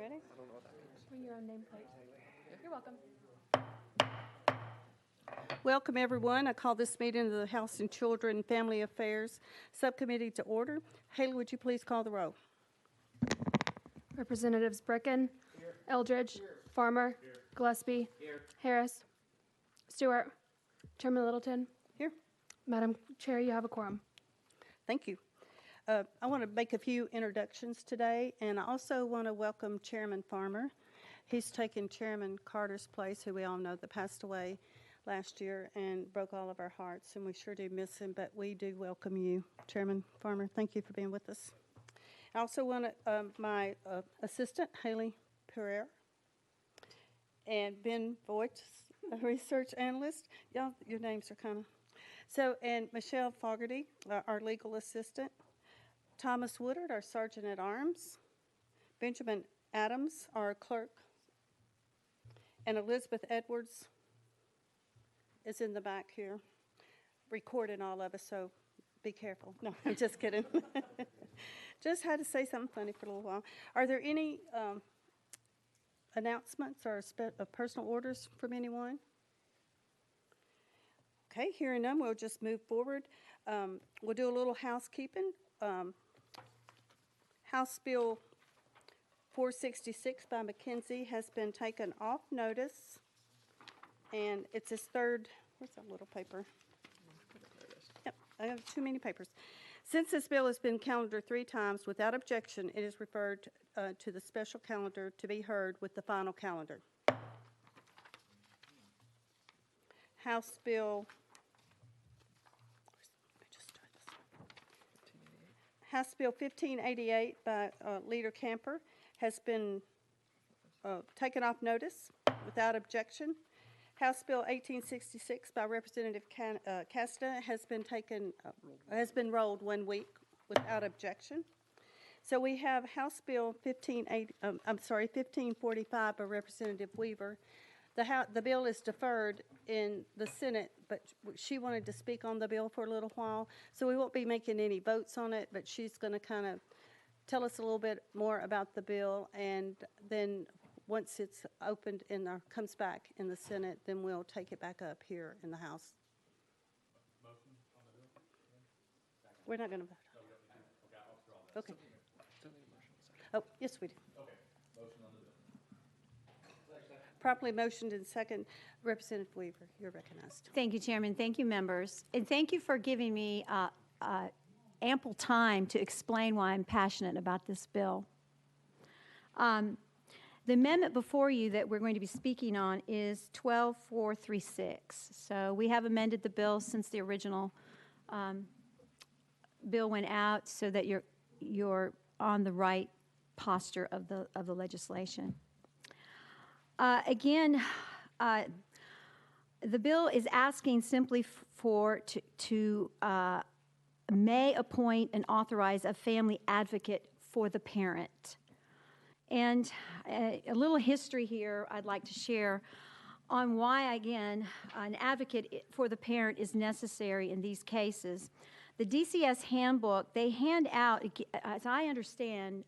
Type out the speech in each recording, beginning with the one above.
Ready? Bring your own nameplate. You're welcome. Welcome, everyone. I call this meeting of the House and Children and Family Affairs Subcommittee to order. Haley, would you please call the roll? Representatives Bricken, Eldridge, Farmer, Gillespie, Harris, Stewart, Chairman Littleton. Here. Madam Chair, you have a quorum. Thank you. I want to make a few introductions today, and I also want to welcome Chairman Farmer. He's taken Chairman Carter's place, who we all know that passed away last year and broke all of our hearts, and we sure do miss him, but we do welcome you, Chairman Farmer. Thank you for being with us. I also want my assistant, Haley Pereira, and Ben Voigt, a research analyst. Y'all, your names are kind of... So, and Michelle Fogarty, our legal assistant. Thomas Woodard, our sergeant at arms. Benjamin Adams, our clerk. And Elizabeth Edwards is in the back here, recording all of us, so be careful. No, I'm just kidding. Just had to say something funny for a little while. Are there any announcements or personal orders from anyone? Okay, hearing none, we'll just move forward. We'll do a little housekeeping. House Bill 466 by McKenzie has been taken off notice, and it's his third. Where's that little paper? Yep, I have too many papers. Since this bill has been calendared 3 times without objection, it is referred to the special calendar to be heard with the final calendar. House Bill. House Bill 1588 by Leader Camper has been taken off notice without objection. House Bill 1866 by Representative Casta has been rolled 1 week without objection. So we have House Bill 1545 by Representative Weaver. The bill is deferred in the Senate, but she wanted to speak on the bill for a little while, so we won't be making any votes on it, but she's going to kind of tell us a little bit more about the bill, and then once it's opened and comes back in the Senate, then we'll take it back up here in the House. Motion on the bill? We're not going to vote. No, we don't need to. Okay. Oh, yes, we do. Okay. Motion on the bill. Properly motioned and second. Representative Weaver, you're recognized. Thank you, Chairman. Thank you, members. And thank you for giving me ample time to explain why I'm passionate about this bill. The amendment before you that we're going to be speaking on is 12436. So we have amended the bill since the original bill went out so that you're on the right posture of the legislation. Again, the bill is asking simply to may appoint and authorize a family advocate for the parent. And a little history here I'd like to share on why, again, an advocate for the parent is necessary in these cases. The DCS handbook, they hand out, as I understand,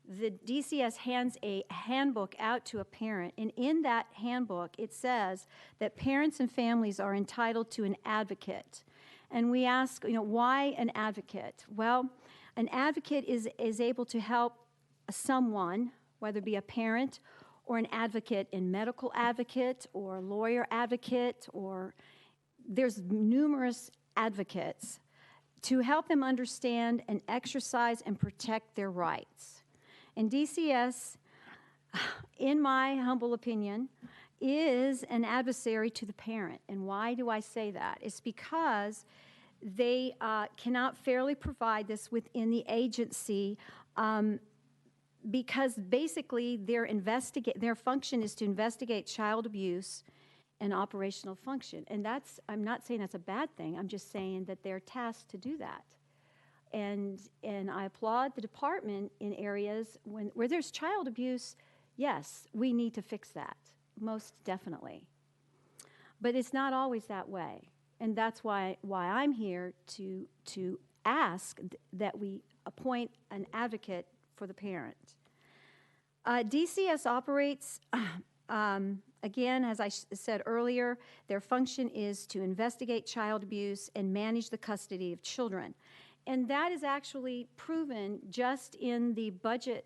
the DCS hands a handbook out to a parent, and in that handbook it says that parents and families are entitled to an advocate. And we ask, why an advocate? Well, an advocate is able to help someone, whether it be a parent or an advocate in medical advocate or lawyer advocate, or there's numerous advocates, to help them understand and exercise and protect their rights. And DCS, in my humble opinion, is an adversary to the parent. And why do I say that? It's because they cannot fairly provide this within the agency because basically their function is to investigate child abuse and operational function. And I'm not saying that's a bad thing. I'm just saying that they're tasked to do that. And I applaud the department in areas where there's child abuse. Yes, we need to fix that, most definitely. But it's not always that way, and that's why I'm here to ask that we appoint an advocate for the parent. DCS operates, again, as I said earlier, their function is to investigate child abuse and manage the custody of children. And that is actually proven just in the budget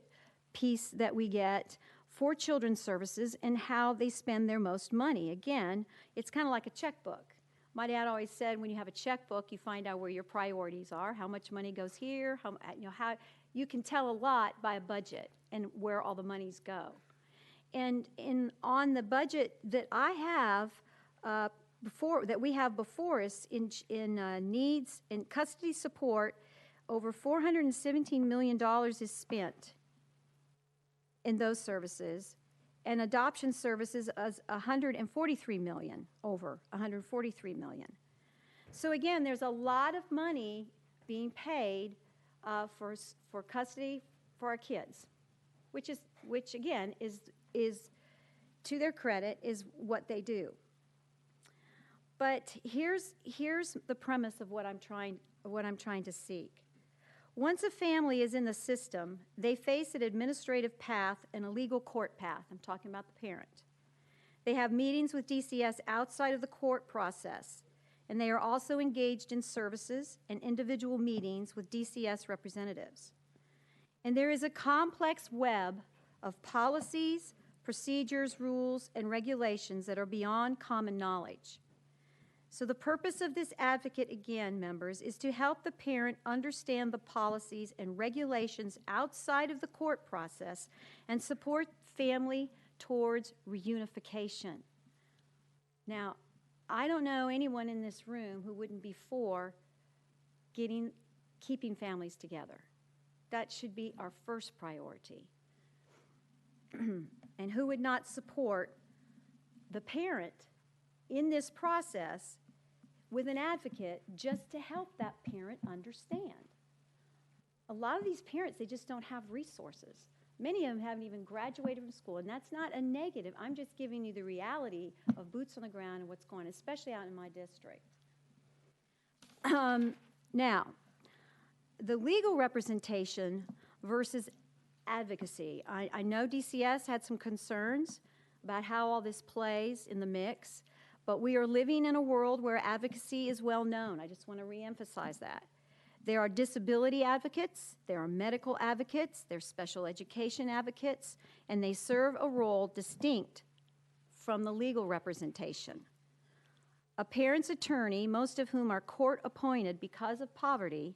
piece that we get for children's services and how they spend their most money. Again, it's kind of like a checkbook. My dad always said when you have a checkbook, you find out where your priorities are, how much money goes here, how you can tell a lot by a budget and where all the monies go. And on the budget that I have we have before us in needs and custody support, over $417 million is spent in those services, and adoption services is $143 million, over $143 million. So again, there's a lot of money being paid for custody for our kids, which again is to their credit is what they do. But here's the premise of what I'm trying to seek. Once a family is in the system, they face an administrative path and a legal court path. I'm talking about the parent. They have meetings with DCS outside of the court process, and they are also engaged in services and individual meetings with DCS representatives. And there is a complex web of policies, procedures, rules, and regulations that are beyond common knowledge. So the purpose of this advocate, again, members, is to help the parent understand the policies and regulations outside of the court process and support family towards reunification. Now, I don't know anyone in this room who wouldn't be for keeping families together. That should be our first priority. And who would not support the parent in this process with an advocate just to help that parent understand? A lot of these parents, they just don't have resources. Many of them haven't even graduated from school, and that's not a negative. I'm just giving you the reality of boots on the ground and what's going on, especially out in my district. Now, the legal representation versus advocacy. I know DCS had some concerns about how all this plays in the mix, but we are living in a world where advocacy is well known. I just want to reemphasize that. There are disability advocates, there are medical advocates, there are special education advocates, and they serve a role distinct from the legal representation. A parent's attorney, most of whom are court-appointed because of poverty,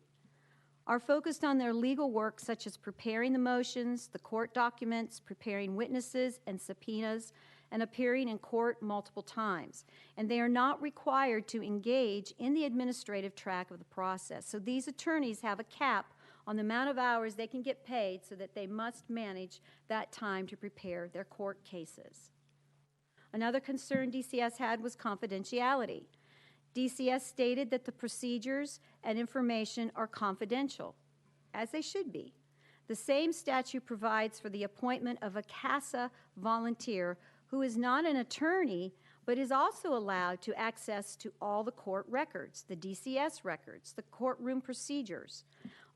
are focused on their legal work such as preparing the motions, the court documents, preparing witnesses and subpoenas, and appearing in court multiple times. And they are not required to engage in the administrative track of the process. So these attorneys have a cap on the amount of hours they can get paid so that they must manage that time to prepare their court cases. Another concern DCS had was confidentiality. DCS stated that the procedures and information are confidential, as they should be. The same statute provides for the appointment of a CASA volunteer who is not an attorney, but is also allowed to access to all the court records, the DCS records, the courtroom procedures.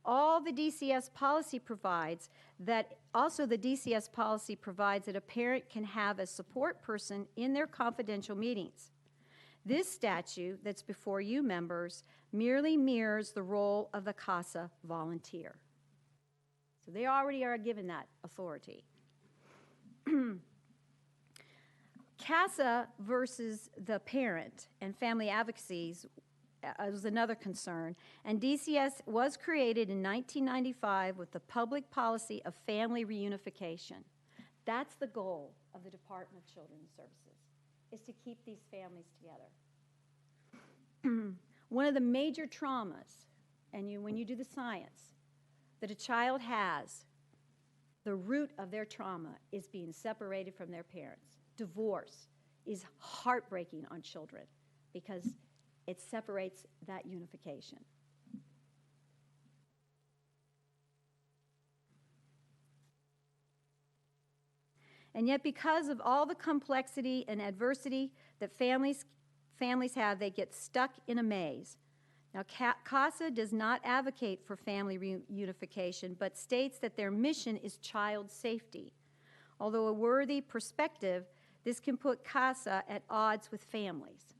All the DCS policy provides that, also the DCS policy provides that a parent can have a support person in their confidential meetings. This statute that's before you, members, merely mirrors the role of the CASA volunteer. So they already are given that authority. CASA versus the parent and family advocacies was another concern, and DCS was created in 1995 with the public policy of family reunification. That's the goal of the Department of Children's Services, is to keep these families together. One of the major traumas, and when you do the science, that a child has, the root of their trauma is being separated from their parents. Divorce is heartbreaking on children because it separates that unification. And yet, because of all the complexity and adversity that families have, they get stuck in a maze. Now, CASA does not advocate for family reunification, but states that their mission is child safety. Although a worthy perspective, this can put CASA at odds with families.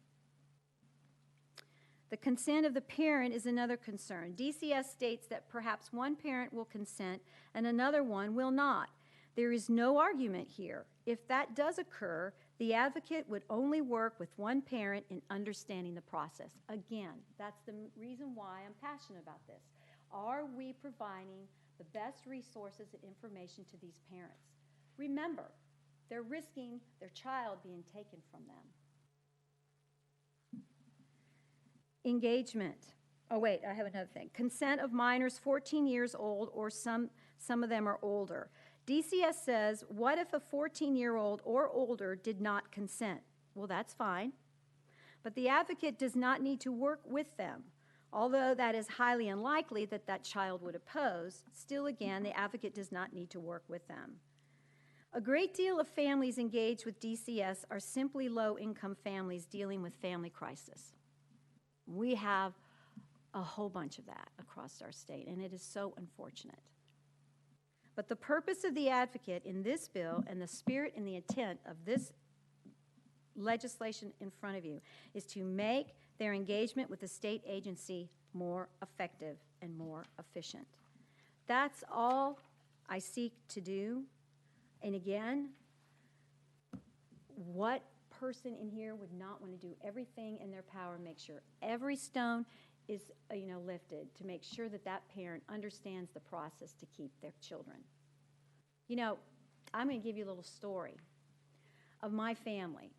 The consent of the parent is another concern. DCS states that perhaps one parent will consent and another one will not. There is no argument here. If that does occur, the advocate would only work with one parent in understanding the process. Again, that's the reason why I'm passionate about this. Are we providing the best resources and information to these parents? Remember, they're risking their child being taken from them. Engagement. Oh, wait, I have another thing. Consent of minors 14 years old, or some of them are older. DCS says, what if a 14-year-old or older did not consent? Well, that's fine. But the advocate does not need to work with them. Although that is highly unlikely that that child would oppose, still again, the advocate does not need to work with them. A great deal of families engaged with DCS are simply low-income families dealing with family crisis. We have a whole bunch of that across our state, and it is so unfortunate. But the purpose of the advocate in this bill and the spirit and the intent of this legislation in front of you is to make their engagement with the state agency more effective and more efficient. That's all I seek to do. And again, what person in here would not want to do everything in their power and make sure every stone is lifted to make sure that that parent understands the process to keep their children? I'm going to give you a little story of my family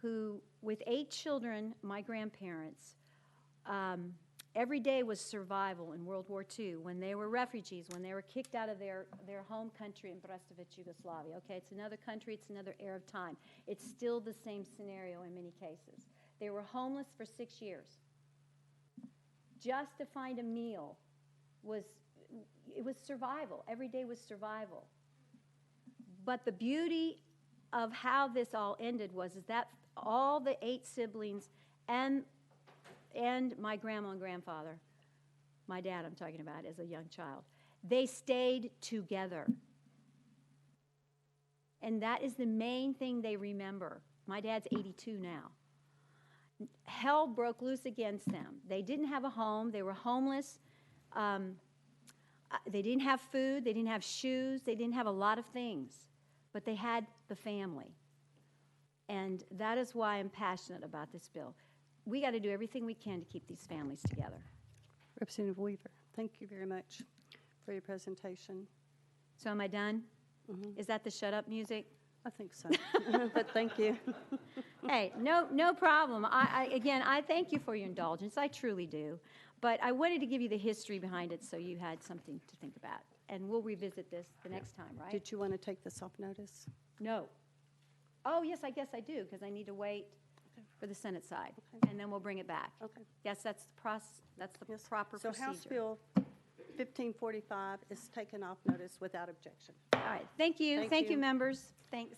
who, with 8 children, my grandparents, every day was survival in World War II, when they were refugees, when they were kicked out of their home country in Brestovic, Yugoslavia. Okay, it's another country, it's another era of time. It's still the same scenario in many cases. They were homeless for 6 years. Just to find a meal was survival. Every day was survival. But the beauty of how this all ended was that all the 8 siblings and my grandma and grandfather, my dad I'm talking about as a young child, they stayed together. And that is the main thing they remember. My dad's 82 now. Hell broke loose against them. They didn't have a home. They were homeless. They didn't have food. They didn't have shoes. They didn't have a lot of things. But they had the family. And that is why I'm passionate about this bill. We got to do everything we can to keep these families together. Representative Weaver, thank you very much for your presentation. So am I done? Mm-hmm. Is that the shut up music? I think so, but thank you. Hey, no problem. I thank you for your indulgence. I truly do. But I wanted to give you the history behind it so you had something to think about. And we'll revisit this the next time, right? Did you want to take this off notice? No. Oh, yes, I guess I do, because I need to wait for the Senate side, and then we'll bring it back. Okay. Yes, that's the Yes. proper So procedure. House Bill 1545 is taken off notice without objection. All right, thank you. Thank you, members. Thanks.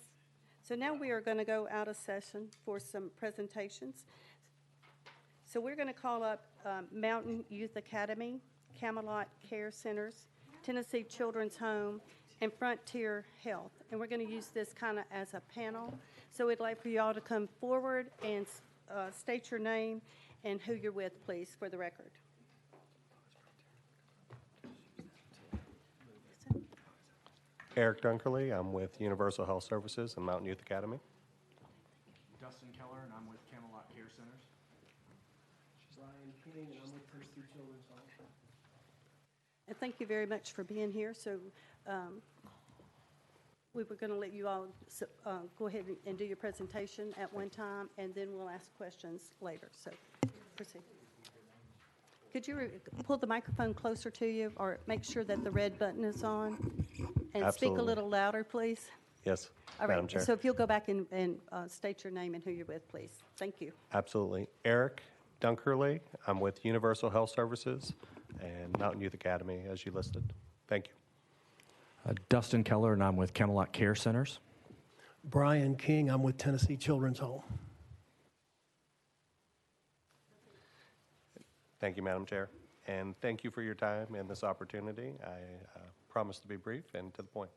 So now we are going to go out of session for some presentations. So we're going to call up Mountain Youth Academy, Camelot Care Centers, Tennessee Children's Home, and Frontier Health. And we're going to use this kind of as a panel. So we'd like for you all to come forward and state your name and who you're with, please, for the record. Eric Dunkerley, I'm with Universal Health Services and Mountain Youth Academy. Dustin Keller, and I'm with Camelot Care Centers. Brian King, and I'm with Tennessee Children's Home. And thank you very much for being here. So we were going to let you all go ahead and do your presentation at one time, and then we'll ask questions later. So proceed. Could you pull the microphone closer to you, or make sure that the red button is on? And speak a Absolutely. little louder, please. Yes, All Madam right. Chair. So if you'll go back and state your name and who you're with, please. Thank you. Absolutely. Eric Dunkerley, I'm with Universal Health Services and Mountain Youth Academy, as you listed. Thank you. Dustin Keller, and I'm with Camelot Care Centers. Brian King, I'm with Tennessee Children's Home. Thank you, Madam Chair. And thank you for your time and this opportunity. I promise to be brief and to the point.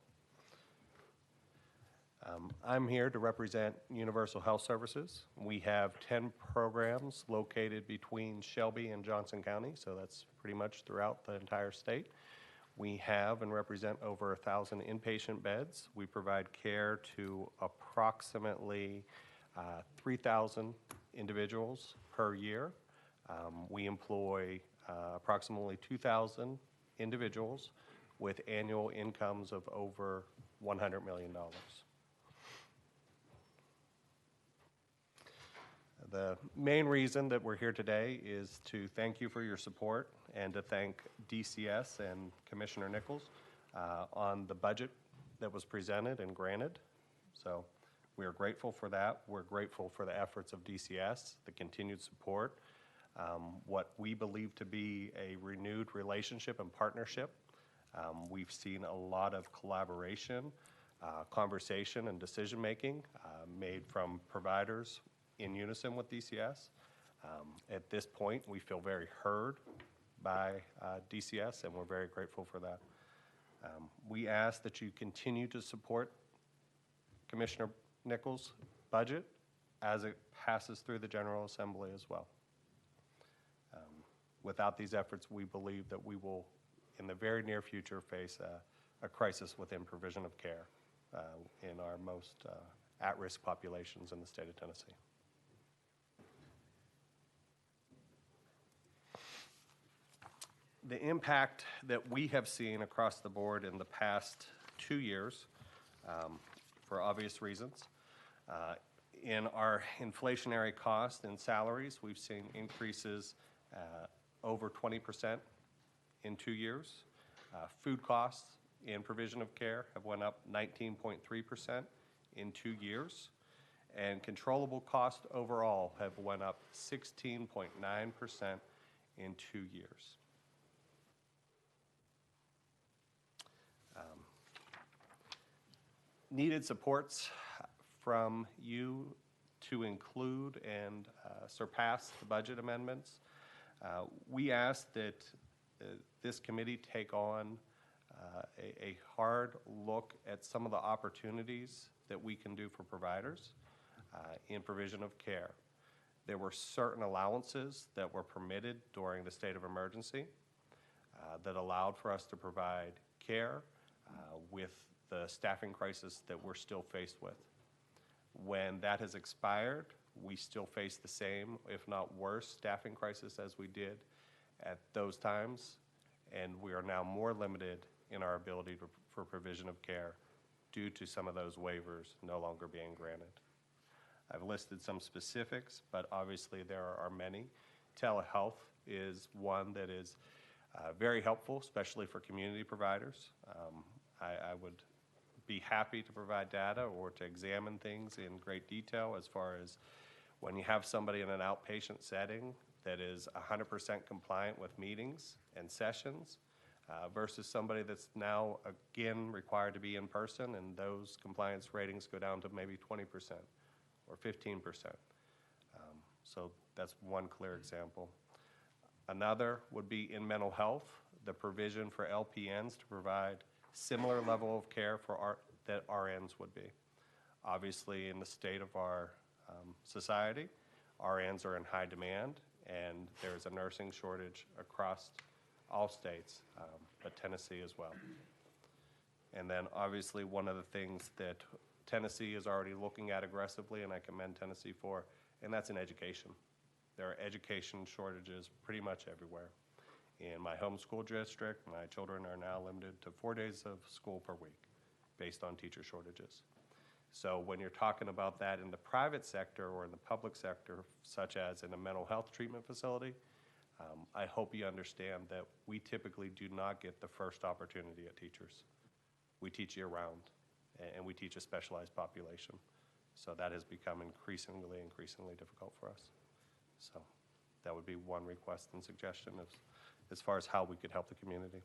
I'm here to represent Universal Health Services. We have 10 programs located between Shelby and Johnson County, so that's pretty much throughout the entire state. We have and represent over 1,000 inpatient beds. We provide care to approximately 3,000 individuals per year. We employ approximately 2,000 individuals with annual incomes of over $100 million. The main reason that we're here today is to thank you for your support and to thank DCS and Commissioner Nichols on the budget that was presented and granted. So we are grateful for that. We're grateful for the efforts of DCS, the continued support, what we believe to be a renewed relationship and partnership. We've seen a lot of collaboration, conversation, and decision-making made from providers in unison with DCS. At this point, we feel very heard by DCS, and we're very grateful for that. We ask that you continue to support Commissioner Nichols' budget as it passes through the General Assembly as well. Without these efforts, we believe that we will, in the very near future, face a crisis within provision of care in our most at-risk populations in the state of Tennessee. The impact that we have seen across the board in the past 2 years, for obvious reasons, in our inflationary costs and salaries, we've seen increases over 20% in 2 years. Food costs in provision of care have went up 19.3% in 2 years, and controllable costs overall have went up 16.9% in 2 years. Needed supports from you to include and surpass the budget amendments. We ask that this committee take on a hard look at some of the opportunities that we can do for providers in provision of care. There were certain allowances that were permitted during the state of emergency that allowed for us to provide care with the staffing crisis that we're still faced with. When that has expired, we still face the same, if not worse, staffing crisis as we did at those times, and we are now more limited in our ability for provision of care due to some of those waivers no longer being granted. I've listed some specifics, but obviously there are many. Telehealth is one that is very helpful, especially for community providers. I would be happy to provide data or to examine things in great detail as far as when you have somebody in an outpatient setting that is 100% compliant with meetings and sessions versus somebody that's now again required to be in person, and those compliance ratings go down to maybe 20% or 15%. So that's one clear example. Another would be in mental health, the provision for LPNs to provide similar level of care for that RNs would be. Obviously, in the state of our society, RNs are in high demand, and there's a nursing shortage across all states, but Tennessee as well. And then obviously one of the things that Tennessee is already looking at aggressively, and I commend Tennessee for, and that's in education. There are education shortages pretty much everywhere. In my home school district, my children are now limited to 4 days of school per week based on teacher shortages. So when you're talking about that in the private sector or in the public sector, such as in a mental health treatment facility, I hope you understand that we typically do not get the first opportunity at teachers. We teach year-round, and we teach a specialized population. So that has become increasingly difficult for us. So that would be one request and suggestion as far as how we could help the community.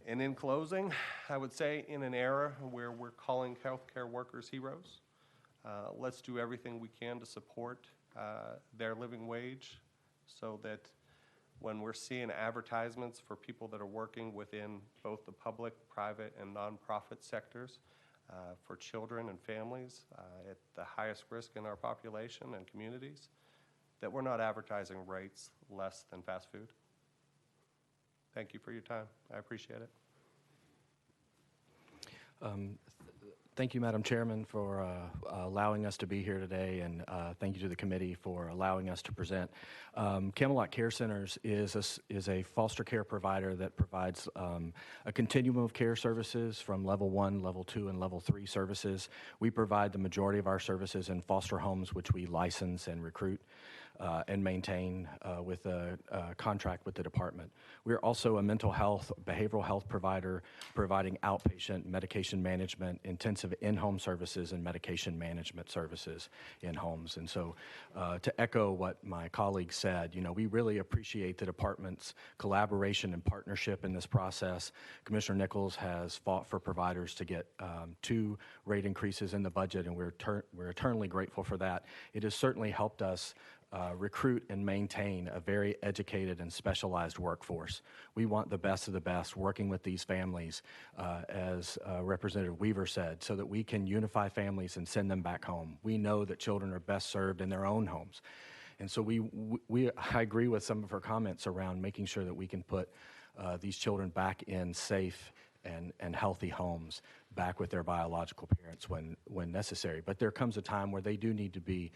And in closing, I would say in an era where we're calling healthcare workers heroes, let's do everything we can to support their living wage so that when we're seeing advertisements for people that are working within both the public, private, and nonprofit sectors for children and families at the highest risk in our population and communities, that we're not advertising rates less than fast food. Thank you for your time. I appreciate it. Thank you, Madam Chairman, for allowing us to be here today, and thank you to the committee for allowing us to present. Camelot Care Centers is a foster care provider that provides a continuum of care services from level 1, level 2, and level 3 services. We provide the majority of our services in foster homes, which we license and recruit and maintain with a contract with the department. We're also a mental health, behavioral health provider, providing outpatient medication management, intensive in-home services, and medication management services in homes. And so to echo what my colleague said, you know, we really appreciate the department's collaboration and partnership in this process. Commissioner Nichols has fought for providers to get 2 rate increases in the budget, and we're eternally grateful for that. It has certainly helped us recruit and maintain a very educated and specialized workforce. We want the best of the best working with these families, as Representative Weaver said, so that we can unify families and send them back home. We know that children are best served in their own homes. And so I agree with some of her comments around making sure that we can put these children back in safe and healthy homes, back with their biological parents when necessary. But there comes a time where they do need to be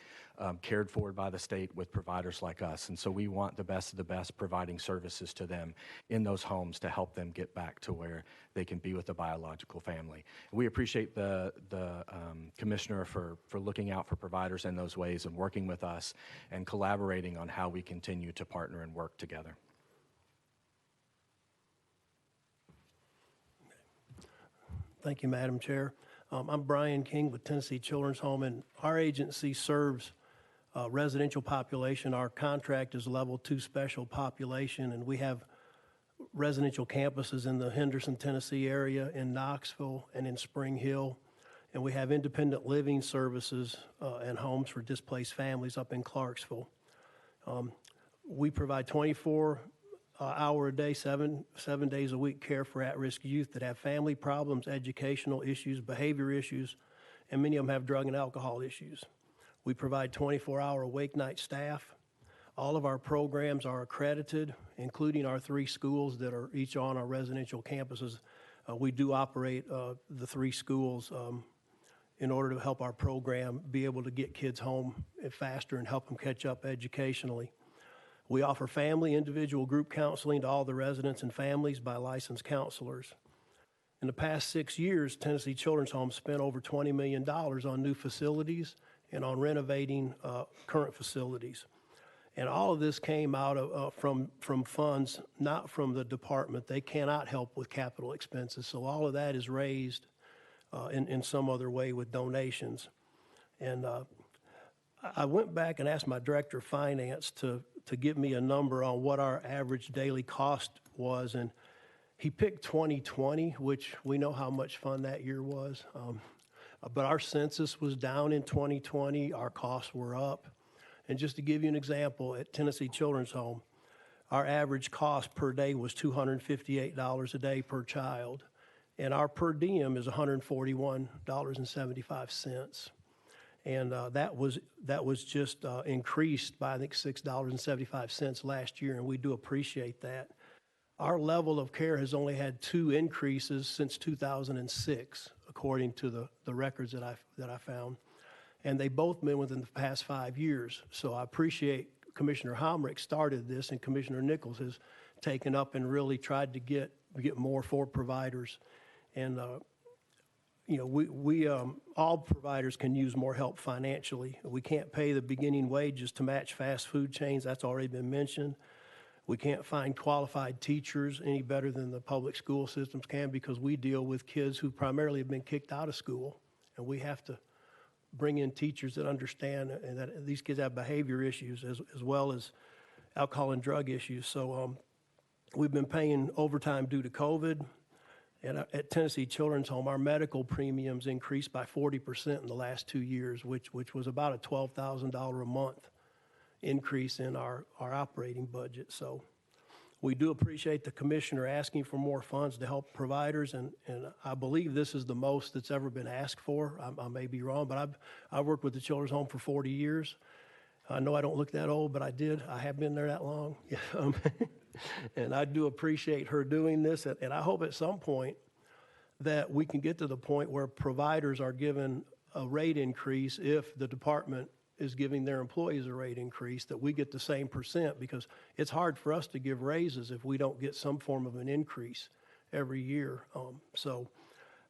cared for by the state with providers like us. And so we want the best of the best providing services to them in those homes to help them get back to where they can be with a biological family. We appreciate the commissioner for looking out for providers in those ways and working with us and collaborating on how we continue to partner and work together. Thank you, Madam Chair. I'm Brian King with Tennessee Children's Home, and our agency serves residential population. Our contract is level 2 special population, and we have residential campuses in the Henderson, Tennessee area, in Knoxville, and in Spring Hill. And we have independent living services and homes for displaced families up in Clarksville. We provide 24-hour a day, seven days a week care for at-risk youth that have family problems, educational issues, behavior issues, and many of them have drug and alcohol issues. We provide 24-hour awake night staff. All of our programs are accredited, including our 3 schools that are each on our residential campuses. We do operate the 3 schools in order to help our program be able to get kids home faster and help them catch up educationally. We offer family, individual, group counseling to all the residents and families by licensed counselors. In the past 6 years, Tennessee Children's Home spent over $20 million on new facilities and on renovating current facilities. And all of this came out of from funds, not from the department. They cannot help with capital expenses. So all of that is raised in some other way with donations. And I went back and asked my director of finance to give me a number on what our average daily cost was, and he picked 2020, which we know how much fun that year was. But our census was down in 2020, our costs were up. And just to give you an example, at Tennessee Children's Home, our average cost per day was $258 a day per child, and our per diem is $141.75. And that was just increased by, I think, $6.75 last year, and we do appreciate that. Our level of care has only had 2 increases since 2006, according to the records that I found, and they both been within the past 5 years. So I appreciate Commissioner Homrich started this, and Commissioner Nichols has taken up and really tried to get more for providers. And you know, we all providers can use more help financially. We can't pay the beginning wages to match fast food chains. That's already been mentioned. We can't find qualified teachers any better than the public school systems can, because we deal with kids who primarily have been kicked out of school, and we have to bring in teachers that understand and that these kids have behavior issues as well as alcohol and drug issues. So we've been paying overtime due to COVID. And at Tennessee Children's Home, our medical premiums increased by 40% in the last 2 years, which was about a $12,000 a month increase in our operating budget. So We do appreciate the commissioner asking for more funds to help providers, and I believe this is the most that's ever been asked for. I may be wrong, but I've worked with the Children's Home for 40 years. I know I don't look that old, but I did. I have been there that long. And I do appreciate her doing this, and I hope at some point that we can get to the point where providers are given a rate increase if the department is giving their employees a rate increase, that we get the same percent, because it's hard for us to give raises if we don't get some form of an increase every year. So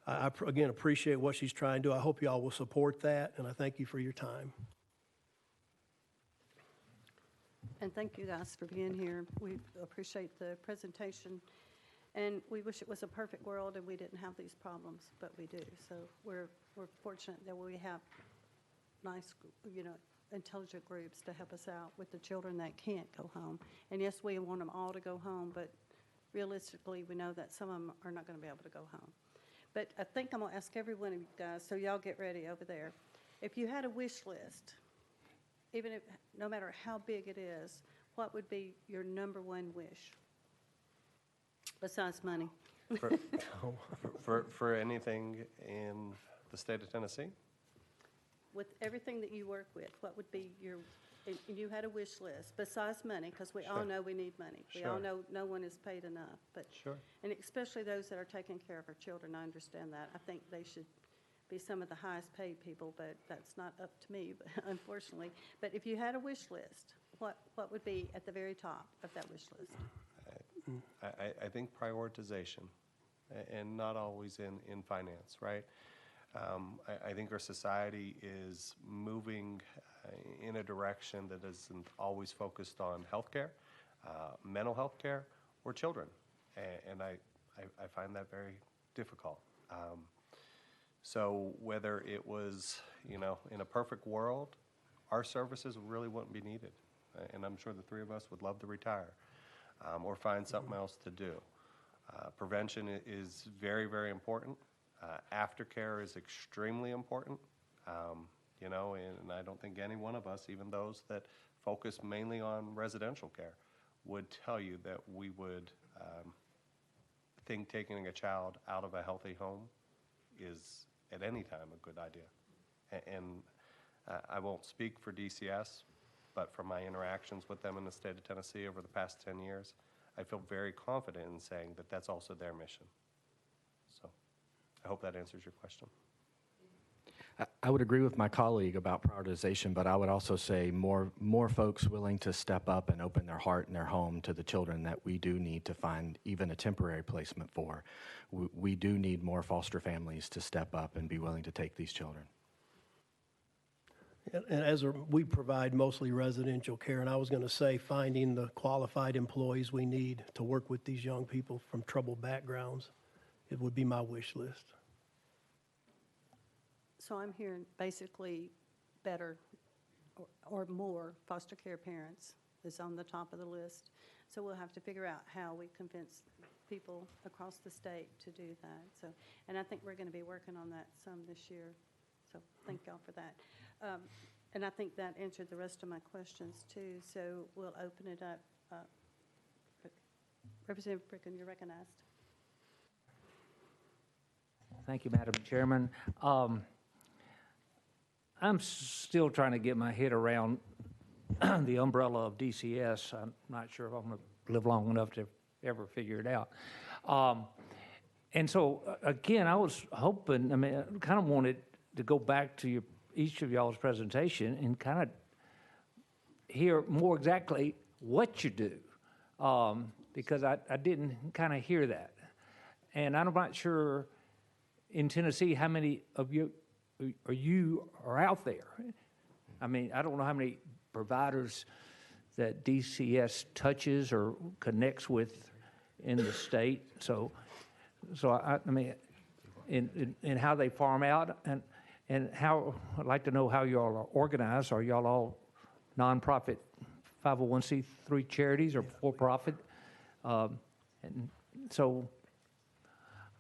I again appreciate what she's trying to do. I hope you all will support that, and I thank you for your time. And thank you guys for being here. We appreciate the presentation. And we wish it was a perfect world and we didn't have these problems, but we do. So we're fortunate that we have nice, intelligent groups to help us out with the children that can't go home. And yes, we want them all to go home, but realistically, we know that some of them are not going to be able to go home. But I think I'm going to ask every one of you guys, so y'all get ready over there. If you had a wish list, even if, no matter how big it is, what would be your number one wish? Besides money. For anything in the state of Tennessee? With everything that you work with, what would be your, and you had a wish list, besides money, because we all Sure. know we need money. We all Sure. know no one is paid enough, but, Sure. and especially those that are taking care of our children, I understand that. I think they should be some of the highest paid people, but that's not up to me, unfortunately. But if you had a wish list, what would be at the very top of that wish list? I think prioritization, and not always in finance, right? I think our society is moving in a direction that isn't always focused on healthcare, mental health care, or children. And I find that very difficult. So whether it was, in a perfect world, our services really wouldn't be needed. And I'm sure the three of us would love to retire or find something else to do. Prevention is very, very important. Aftercare is extremely important. And I don't think any one of us, even those that focus mainly on residential care, would tell you that we would think taking a child out of a healthy home is at any time a good idea. And I won't speak for DCS, but from my interactions with them in the state of Tennessee over the past 10 years, I feel very confident in saying that that's also their mission. So I hope that answers your question. I would agree with my colleague about prioritization, but I would also say more folks willing to step up and open their heart and their home to the children that we do need to find even a temporary placement for. We do need more foster families to step up and be willing to take these children. And we provide mostly residential care, and I was going to say finding the qualified employees we need to work with these young people from troubled backgrounds, it would be my wish list. So I'm hearing basically better or more foster care parents is on the top of the list. So we'll have to figure out how we convince people across the state to do that. So, and I think we're going to be working on that some this year. So thank y'all for that. And I think that answered the rest of my questions too. So we'll open it up. Representative Bricken, you're recognized. Thank you, Madam Chairman. I'm still trying to get my head around the umbrella of DCS. I'm not sure if I'm going to live long enough to ever figure it out. And so, again, I was hoping, I kind of wanted to go back to each of y'all's presentation and kind of hear more exactly what you do, because I didn't kind of hear that. And I'm not sure in Tennessee how many of you are out there. I don't know how many providers that DCS touches or connects with in the state. So in how they farm out, and how, I'd like to know how y'all are organized. Are y'all all nonprofit 501c3 charities or for-profit? And so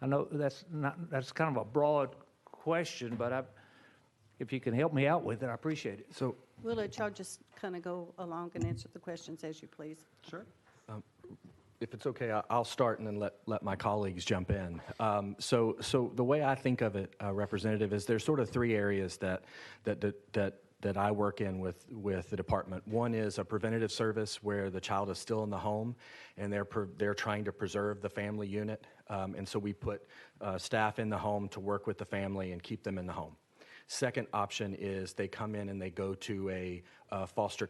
I know that's kind of a broad question, but if you can help me out with it, I appreciate it. So We'll let y'all just kind of go along and answer the questions as you please. Sure. If it's okay, I'll start and then let my colleagues jump in. So the way I think of it, Representative, is there's sort of three areas that I work in with the department. One is a preventative service where the child is still in the home, and they're trying to preserve the family unit, and so we put staff in the home to work with the family and keep them in the home. Second option is they come in and they go to a foster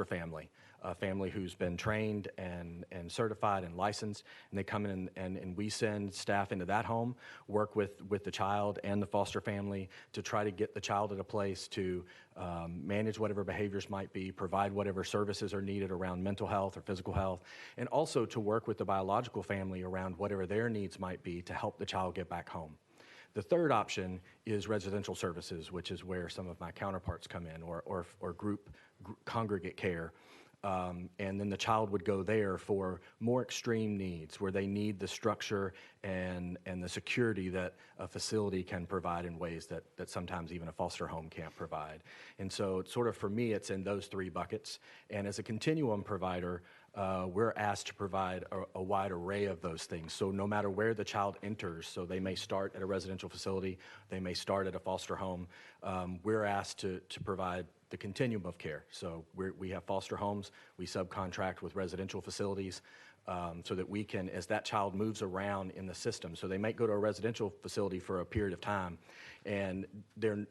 family, a family who's been trained and certified and licensed, and they come in and we send staff into that home, work with the child and the foster family to try to get the child at a place to manage whatever behaviors might be, provide whatever services are needed around mental health or physical health, and also to work with the biological family around whatever their needs might be to help the child get back home. The third option is residential services, which is where some of my counterparts come in, or group congregate care. And then the child would go there for more extreme needs, where they need the structure and the security that a facility can provide in ways that sometimes even a foster home can't provide. And so sort of for me, it's in those three buckets. And as a continuum provider, we're asked to provide a wide array of those things. So no matter where the child enters, so they may start at a residential facility, they may start at a foster home, we're asked to provide the continuum of care. So we have foster homes, we subcontract with residential facilities, so that we can, as that child moves around in the system, so they might go to a residential facility for a period of time, and they're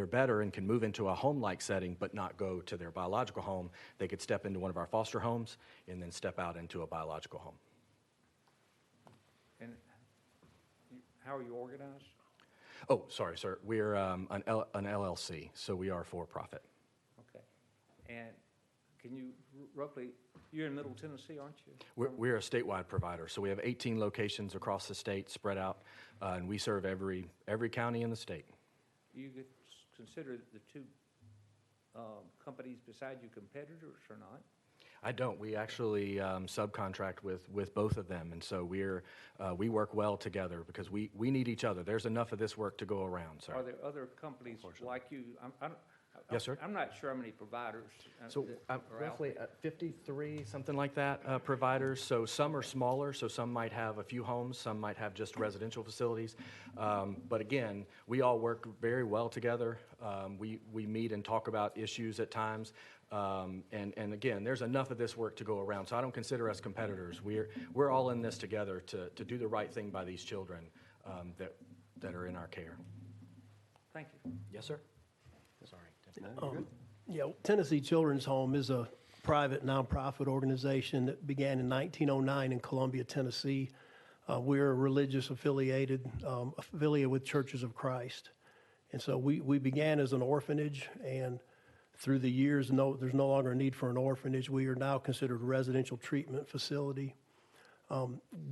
better and can move into a home-like setting but not go to their biological home. They could step into one of our foster homes and then step out into a biological home. And how are you organized? Oh, sorry, sir. We're an LLC, so we are for-profit. Okay. And can you roughly, you're in Middle Tennessee, aren't you? We're a statewide provider, so we have 18 locations across the state spread out, and we serve every county in the state. You could consider the two companies beside you competitors or not? I don't. We actually subcontract with both of them, and so we work well together because we need each other. There's enough of this work to go around, sir. Are there other companies like you? Yes, sir. I'm not sure how many providers. So that are out roughly there. 53, something like that, providers. So some are smaller, so some might have a few homes, some might have just residential facilities. But again, we all work very well together. We meet and talk about issues at times. And again, there's enough of this work to go around, so I don't consider us competitors. We're all in this together to do the right thing by these children that are in our care. Thank you. Yes, sir. Sorry. Yeah, Tennessee Children's Home is a private nonprofit organization that began in 1909 in Columbia, Tennessee. We're a religious affiliated with Churches of Christ. And so we began as an orphanage, and through the years, there's no longer a need for an orphanage. We are now considered a residential treatment facility.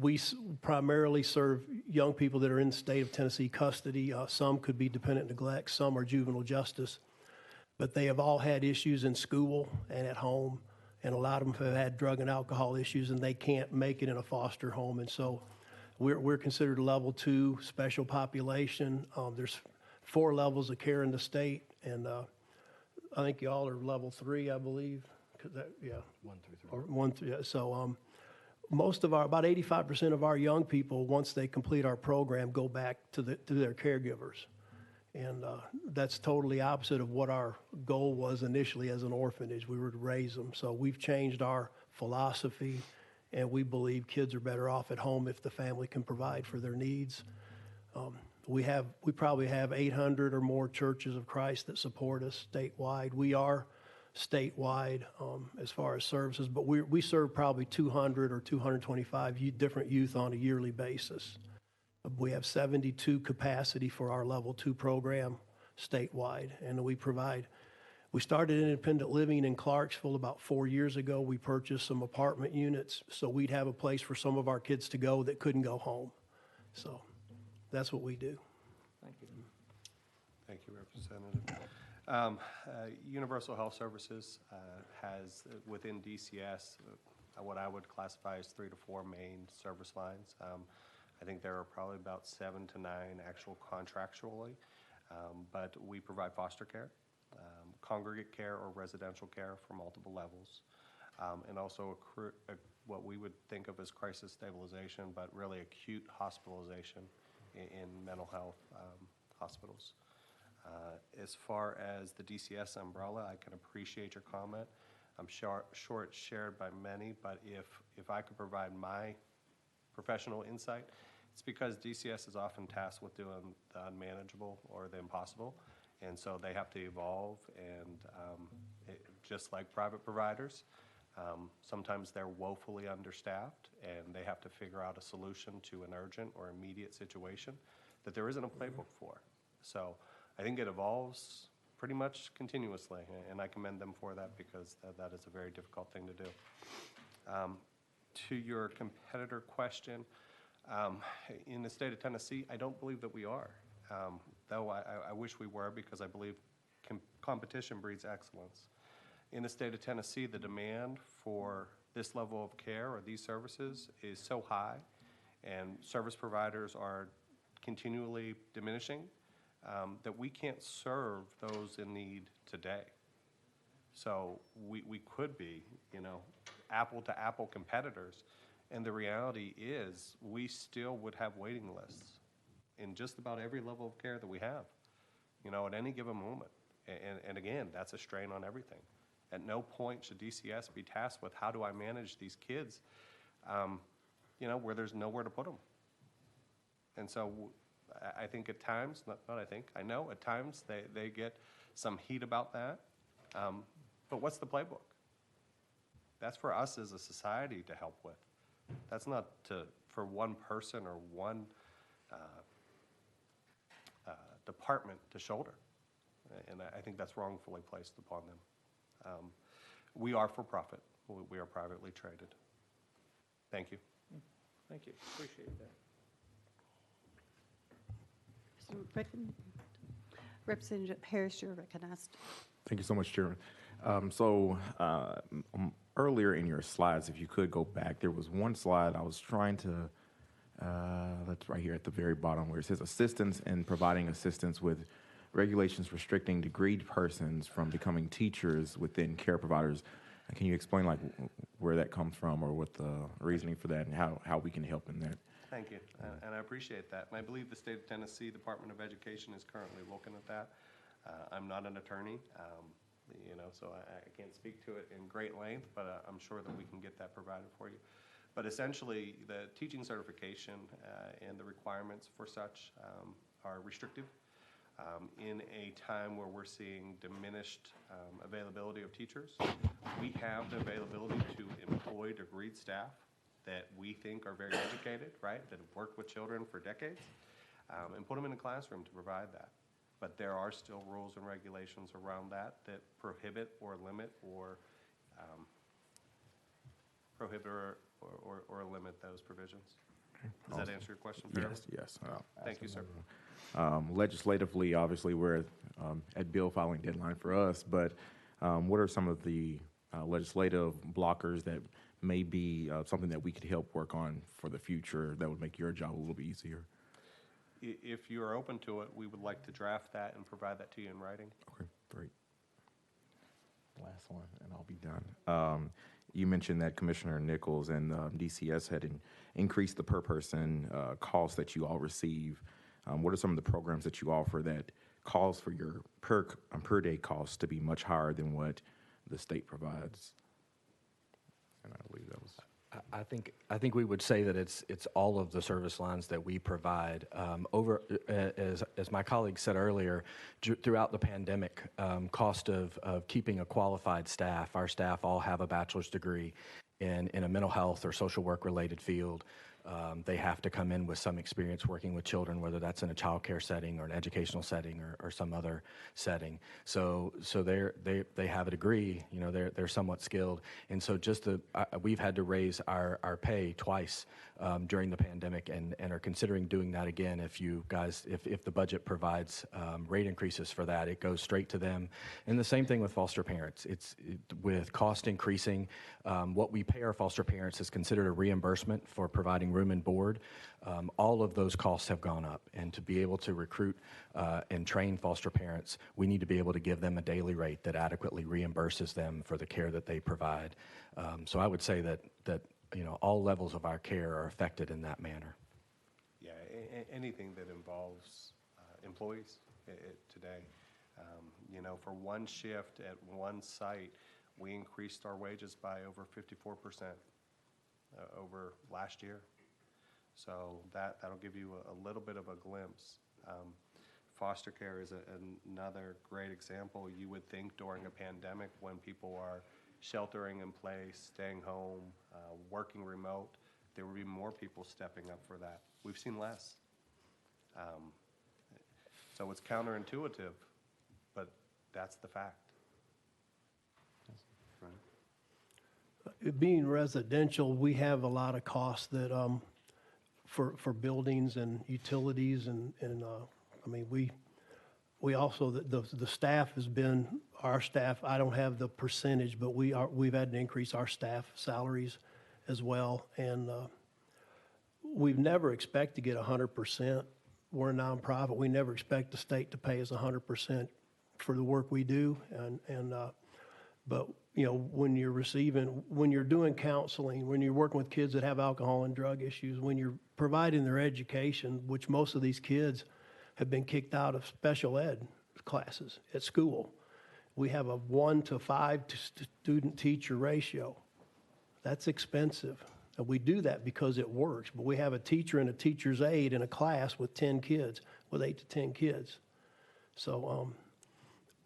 We primarily serve young people that are in the state of Tennessee custody. Some could be dependent neglect, some are juvenile justice. But they have all had issues in school and at home, and a lot of them have had drug and alcohol issues, and they can't make it in a foster home. And so we're considered a level 2 special population. There's 4 levels of care in the state, and I think y'all are level 3, I believe. 1 through 3. Or 1 through, yeah. So about 85% of our young people, once they complete our program, go back to their caregivers. And that's totally opposite of what our goal was initially as an orphanage. We were to raise them. So we've changed our philosophy, and we believe kids are better off at home if the family can provide for their needs. We probably have 800 or more Churches of Christ that support us statewide. We are statewide as far as services, but we serve probably 200 or 225 different youth on a yearly basis. We have 72 capacity for our level 2 program statewide, and we started independent living in Clarksville about 4 years ago. We purchased some apartment units so we'd have a place for some of our kids to go that couldn't go home. So that's what we do. Thank you. Thank you, Representative. Universal Health Services has, within DCS, what I would classify as 3 to 4 main service lines. I think there are probably about 7 to 9 actual contractually, but we provide foster care, congregate care or residential care for multiple levels. and also what we would think of as crisis stabilization, but really acute hospitalization in mental health hospitals. As far as the DCS umbrella, I can appreciate your comment. I'm sure it's shared by many, but if I could provide my professional insight, it's because DCS is often tasked with doing the unmanageable or the impossible, and so they have to evolve, and just like private providers, sometimes they're woefully understaffed, and they have to figure out a solution to an urgent or immediate situation that there isn't a playbook for. So I think it evolves pretty much continuously, and I commend them for that because that is a very difficult thing to do. To your competitor question, in the state of Tennessee, I don't believe that we are, though I wish we were, because I believe competition breeds excellence. In the state of Tennessee, the demand for this level of care or these services is so high, and service providers are continually diminishing, that we can't serve those in need today. So we could be, apple-to-apple competitors, and the reality is we still would have waiting lists in just about every level of care that we have, at any given moment. And again, that's a strain on everything. At no point should DCS be tasked with how do I manage these kids, where there's nowhere to put them. And so I think at times, I know at times they get some heat about that. But what's the playbook? That's for us as a society to help with. That's not for one person or one department to shoulder. And I think that's wrongfully placed upon them. We are for profit. We are privately traded. Thank you. Thank you. Appreciate that. Representative Harris, you're recognized. Thank you so much, Chairman. Earlier in your slides, if you could go back, there was one slide I was trying to, that's right here at the very bottom where it says assistance in providing assistance with regulations restricting degreed persons from becoming teachers within care providers. Can you explain where that comes from or what the reasoning for that and how we can help in that? Thank you, and I appreciate that. And I believe the state of Tennessee Department of Education is currently looking at that. I'm not an attorney, so I can't speak to it in great length, but I'm sure that we can get that provided for you. But essentially, the teaching certification and the requirements for such are restrictive. In a time where we're seeing diminished availability of teachers, we have the availability to employ degreed staff that we think are very educated, right, that have worked with children for decades, and put them in a classroom to provide that. But there are still rules and regulations around that prohibit or limit or limit those provisions. Does that answer your question fairly? Yes. Thank you, sir. Legislatively, obviously, we're at bill filing deadline for us, but what are some of the legislative blockers that may be something that we could help work on for the future that would make your job a little bit easier? If you're open to it, we would like to draft that and provide that to you in writing. Okay, great. Last one, and I'll be done. You mentioned that Commissioner Nichols and DCS had increased the per person cost that you all receive. What are some of the programs that you offer that calls for your per day costs to be much higher than what the state provides? And I believe that was. I think we would say that it's all of the service lines that we provide. As my colleague said earlier, throughout the pandemic, cost of keeping a qualified staff. Our staff all have a bachelor's degree in a mental health or social work related field. They have to come in with some experience working with children, whether that's in a child care setting or an educational setting or some other setting. So they have a degree, they're somewhat skilled. And so we've had to raise our pay twice during the pandemic and are considering doing that again. If the budget provides rate increases for that, it goes straight to them. And the same thing with foster parents. With cost increasing, what we pay our foster parents is considered a reimbursement for providing including room and board. All of those costs have gone up, and to be able to recruit and train foster parents, we need to be able to give them a daily rate that adequately reimburses them for the care that they provide. So I would say that all levels of our care are affected in that manner. Yeah, anything that involves employees today. For one shift at one site, we increased our wages by over 54% over last year. So that'll give you a little bit of a glimpse. Foster care is another great example. You would think during a pandemic when people are sheltering in place, staying home, working remote, there would be more people stepping up for that. We've seen less. So it's counterintuitive, but that's the fact. Being residential, we have a lot of costs that, for buildings and utilities and I mean, we also, the staff has been, our staff, I don't have the percentage, but we've had to increase our staff salaries as well. And we've never expected to get 100%. We're a nonprofit. We never expect the state to pay us 100% for the work we do. But when you're doing counseling, when you're working with kids that have alcohol and drug issues, when you're providing their education, which most of these kids have been kicked out of special ed classes at school, we have a 1 to 5 student-teacher ratio. That's expensive. And we do that because it works. But we have a teacher and a teacher's aide in a class with 10 kids, with 8 to 10 kids. So,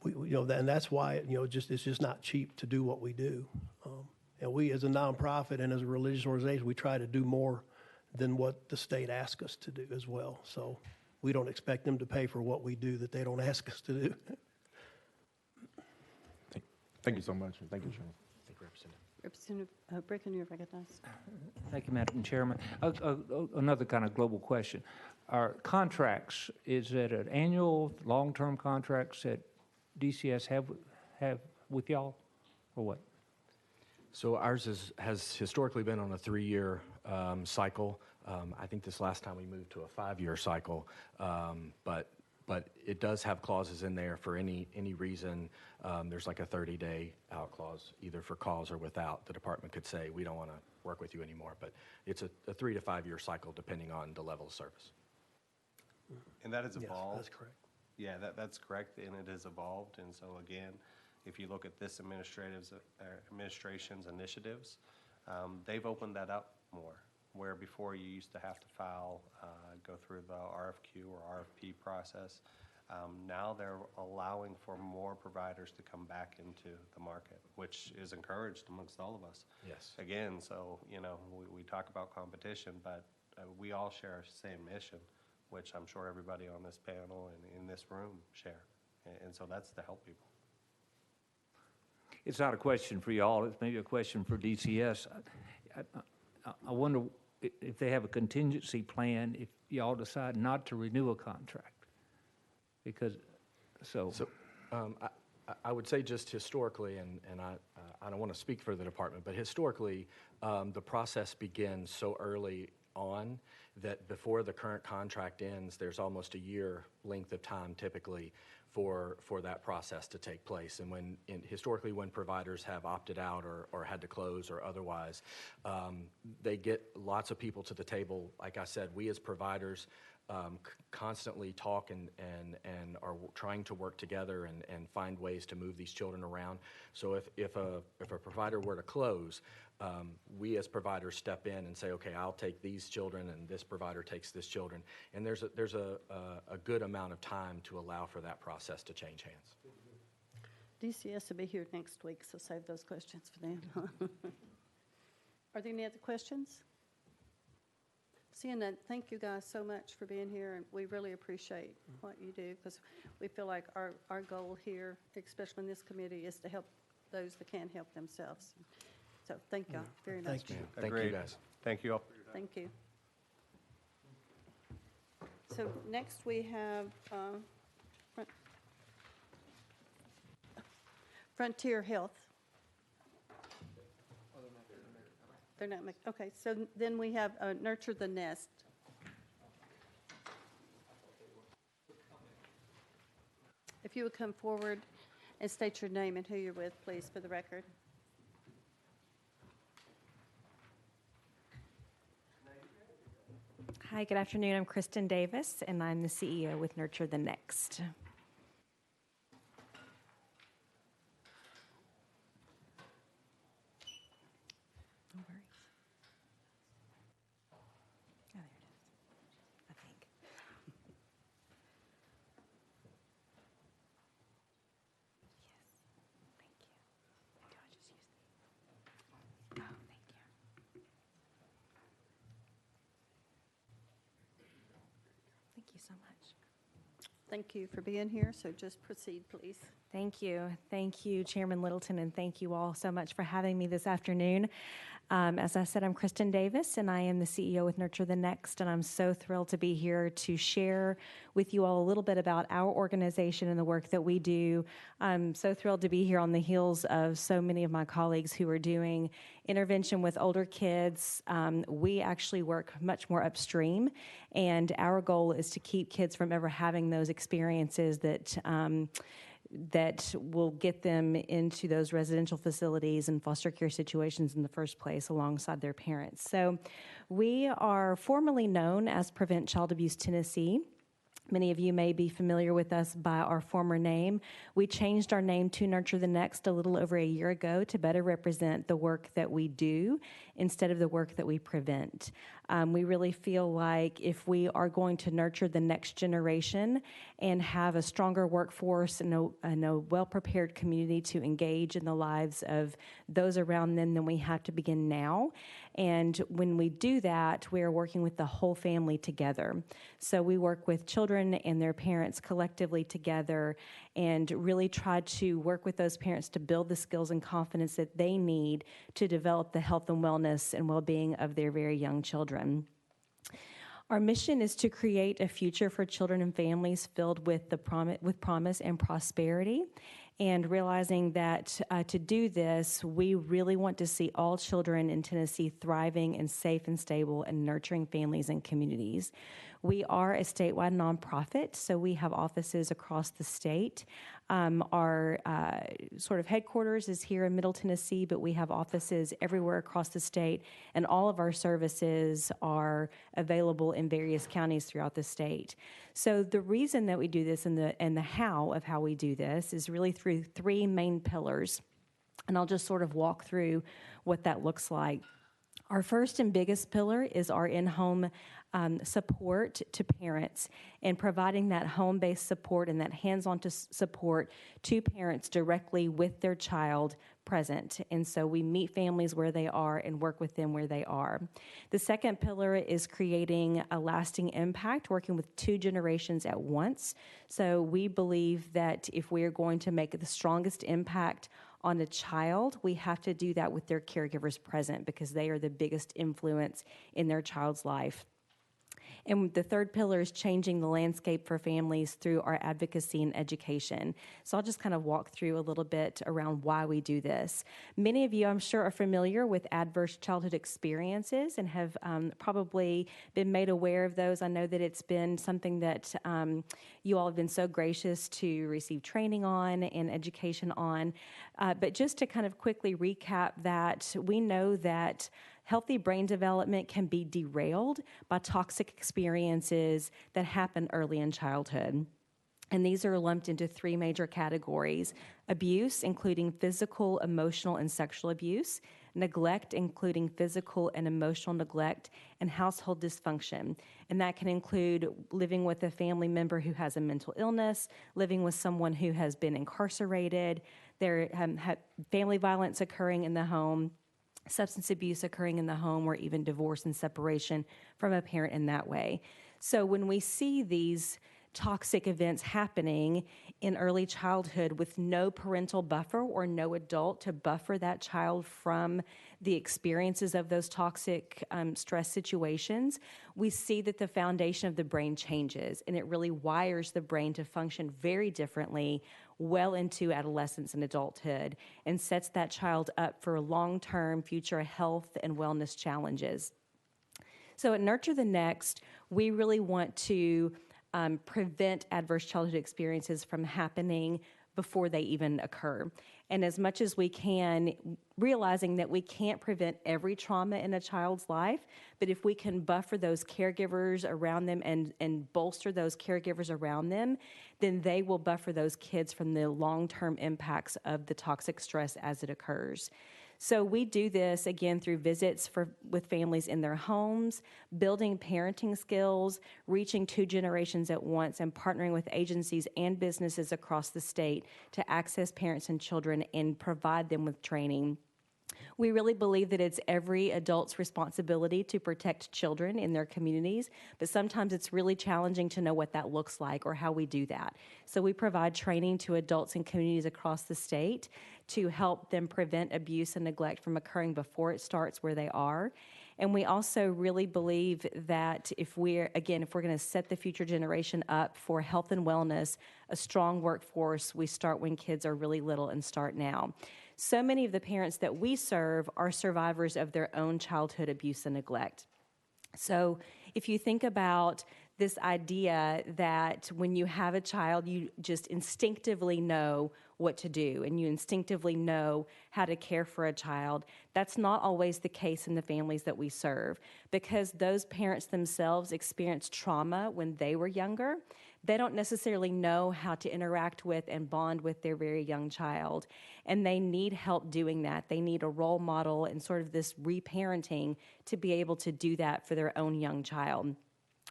and that's why it's just not cheap to do what we do. And we, as a nonprofit and as a religious organization, we try to do more than what the state asks us to do as well. So we don't expect them to pay for what we do that they don't ask us to do. Thank you so much. Thank you, Chairman. Thank you, Representative. Representative Bricken, you're recognized. Thank you, Madam Chairman. Another kind of global question. Our contracts, is it an annual, long-term contracts that DCS have with y'all, or what? So ours has historically been on a 3-year cycle. I think this last time we moved to a 5-year cycle, but it does have clauses in there for any reason. There's like a 30-day out clause, either for cause or without. The department could say, we don't want to work with you anymore, but it's a 3 to 5 year cycle depending on the level of service. And that has Yes, evolved. that's correct. Yeah, that's correct, and it has evolved. And so again, if you look at this administration's initiatives, they've opened that up more. Where before you used to have to go through the RFQ or RFP process. Now they're allowing for more providers to come back into the market, which is encouraged amongst all of us. Yes. Again, so, we talk about competition, but we all share our same mission, which I'm sure everybody on this panel and in this room share. And so that's to help people. It's not a question for y'all, it's maybe a question for DCS. I wonder if they have a contingency plan if y'all decide not to renew a contract. Because, I would say just historically, and I don't want to speak for the department, but historically, the process begins so early on that before the current contract ends, there's almost a year length of time typically for that process to take place. And historically when providers have opted out or had to close or otherwise, they get lots of people to the table. Like I said, we as providers constantly talk and are trying to work together and find ways to move these children around. So if a provider were to close, we as providers step in and say, okay, I'll take these children and this provider takes this children. And there's a good amount of time to allow for that process to change hands. DCS will be here next week, so save those questions for them. Are there any other questions? Seeing none, thank you guys so much for being here, and we really appreciate what you do, because we feel like our goal here, especially in this committee, is to help those that can't help themselves. So thank y'all very much. Thank you. Thank you, Agreed. guys. Thank you all for your time. Thank you. So next we have Frontier Health. They're not, okay, so then we have Nurture the Nest. If you would come forward and state your name and who you're with, please, for the record. Hi, good afternoon. I'm Kristen Davis, and I'm the CEO with Nurture the Next. No worries. Oh, there it is, I think. Yes, thank you. Do I just use these? Oh, thank you. Thank you so much. Thank you for being here, so just proceed, please. Thank you. Thank you, Chairman Littleton, and thank you all so much for having me this afternoon. As I said, I'm Kristen Davis, and I am the CEO with Nurture the Next, and I'm so thrilled to be here to share with you all a little bit about our organization and the work that we do. I'm so thrilled to be here on the heels of so many of my colleagues who are doing intervention with older kids. We actually work much more upstream, and our goal is to keep kids from ever having those experiences that will get them into those residential facilities and foster care situations in the first place alongside their parents. So we are formally known as Prevent Child Abuse Tennessee. Many of you may be familiar with us by our former name. We changed our name to Nurture the Next a little over a year ago to better represent the work that we do instead of the work that we prevent. We really feel like if we are going to nurture the next generation and have a stronger workforce and a well-prepared community to engage in the lives of those around them, then we have to begin now. And when we do that, we are working with the whole family together. So we work with children and their parents collectively together and really try to work with those parents to build the skills and confidence that they need to develop the health and wellness and well-being of their very young children. Our mission is to create a future for children and families filled with promise and prosperity. And realizing that to do this, we really want to see all children in Tennessee thriving and safe and stable and nurturing families and communities. We are a statewide nonprofit, so we have offices across the state. Our sort of headquarters is here in Middle Tennessee, but we have offices everywhere across the state, and all of our services are available in various counties throughout the state. So the reason that we do this and the how of how we do this is really through three main pillars, and I'll just sort of walk through what that looks like. Our first and biggest pillar is our in-home support to parents and providing that home-based support and that hands-on support to parents directly with their child present. And so we meet families where they are and work with them where they are. The second pillar is creating a lasting impact, working with two generations at once. So we believe that if we are going to make the strongest impact on a child, we have to do that with their caregivers present because they are the biggest influence in their child's life. And the third pillar is changing the landscape for families through our advocacy and education. So I'll just kind of walk through a little bit around why we do this. Many of you, I'm sure, are familiar with adverse childhood experiences and have probably been made aware of those. I know that it's been something that you all have been so gracious to receive training on and education on. But just to kind of quickly recap that, we know that healthy brain development can be derailed by toxic experiences that happen early in childhood. And these are lumped into three major categories: abuse, including physical, emotional, and sexual abuse; neglect, including physical and emotional neglect; and household dysfunction. And that can include living with a family member who has a mental illness, living with someone who has been incarcerated, there family violence occurring in the home, substance abuse occurring in the home, or even divorce and separation from a parent in that way. So when we see these toxic events happening in early childhood with no parental buffer or no adult to buffer that child from the experiences of those toxic stress situations, we see that the foundation of the brain changes, and it really wires the brain to function very differently well into adolescence and adulthood, and sets that child up for long-term future health and wellness challenges. So at Nurture the Next, we really want to prevent adverse childhood experiences from happening before they even occur. And as much as we can, realizing that we can't prevent every trauma in a child's life, but if we can buffer those caregivers around them and bolster those caregivers around them, then they will buffer those kids from the long-term impacts of the toxic stress as it occurs. So we do this, again, through visits with families in their homes, building parenting skills, reaching 2 generations at once, and partnering with agencies and businesses across the state to access parents and children and provide them with training. We really believe that it's every adult's responsibility to protect children in their communities, but sometimes it's really challenging to know what that looks like or how we do that. So we provide training to adults in communities across the state to help them prevent abuse and neglect from occurring before it starts where they are. And we also really believe that if we're going to set the future generation up for health and wellness, a strong workforce, we start when kids are really little and start now. So many of the parents that we serve are survivors of their own childhood abuse and neglect. So if you think about this idea that when you have a child, you just instinctively know what to do and you instinctively know how to care for a child, that's not always the case in the families that we serve, because those parents themselves experienced trauma when they were younger. They don't necessarily know how to interact with and bond with their very young child, and they need help doing that. They need a role model and sort of this reparenting to be able to do that for their own young child.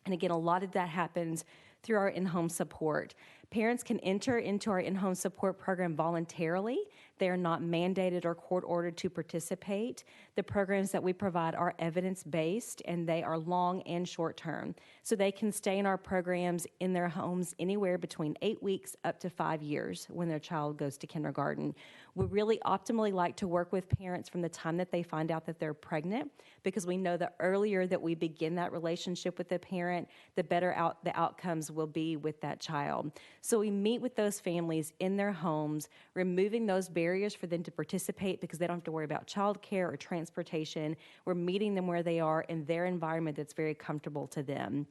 And again, a lot of that happens through our in-home support. Parents can enter into our in-home support program voluntarily. They are not mandated or court-ordered to participate. The programs that we provide are evidence-based, and they are long and short-term. So they can stay in our programs in their homes anywhere between 8 weeks up to 5 years when their child goes to kindergarten. We really optimally like to work with parents from the time that they find out that they're pregnant, because we know the earlier that we begin that relationship with the parent, the better the outcomes will be with that child. So we meet with those families in their homes, removing those barriers for them to participate because they don't have to worry about childcare or transportation. We're meeting them where they are in their environment that's very comfortable to them.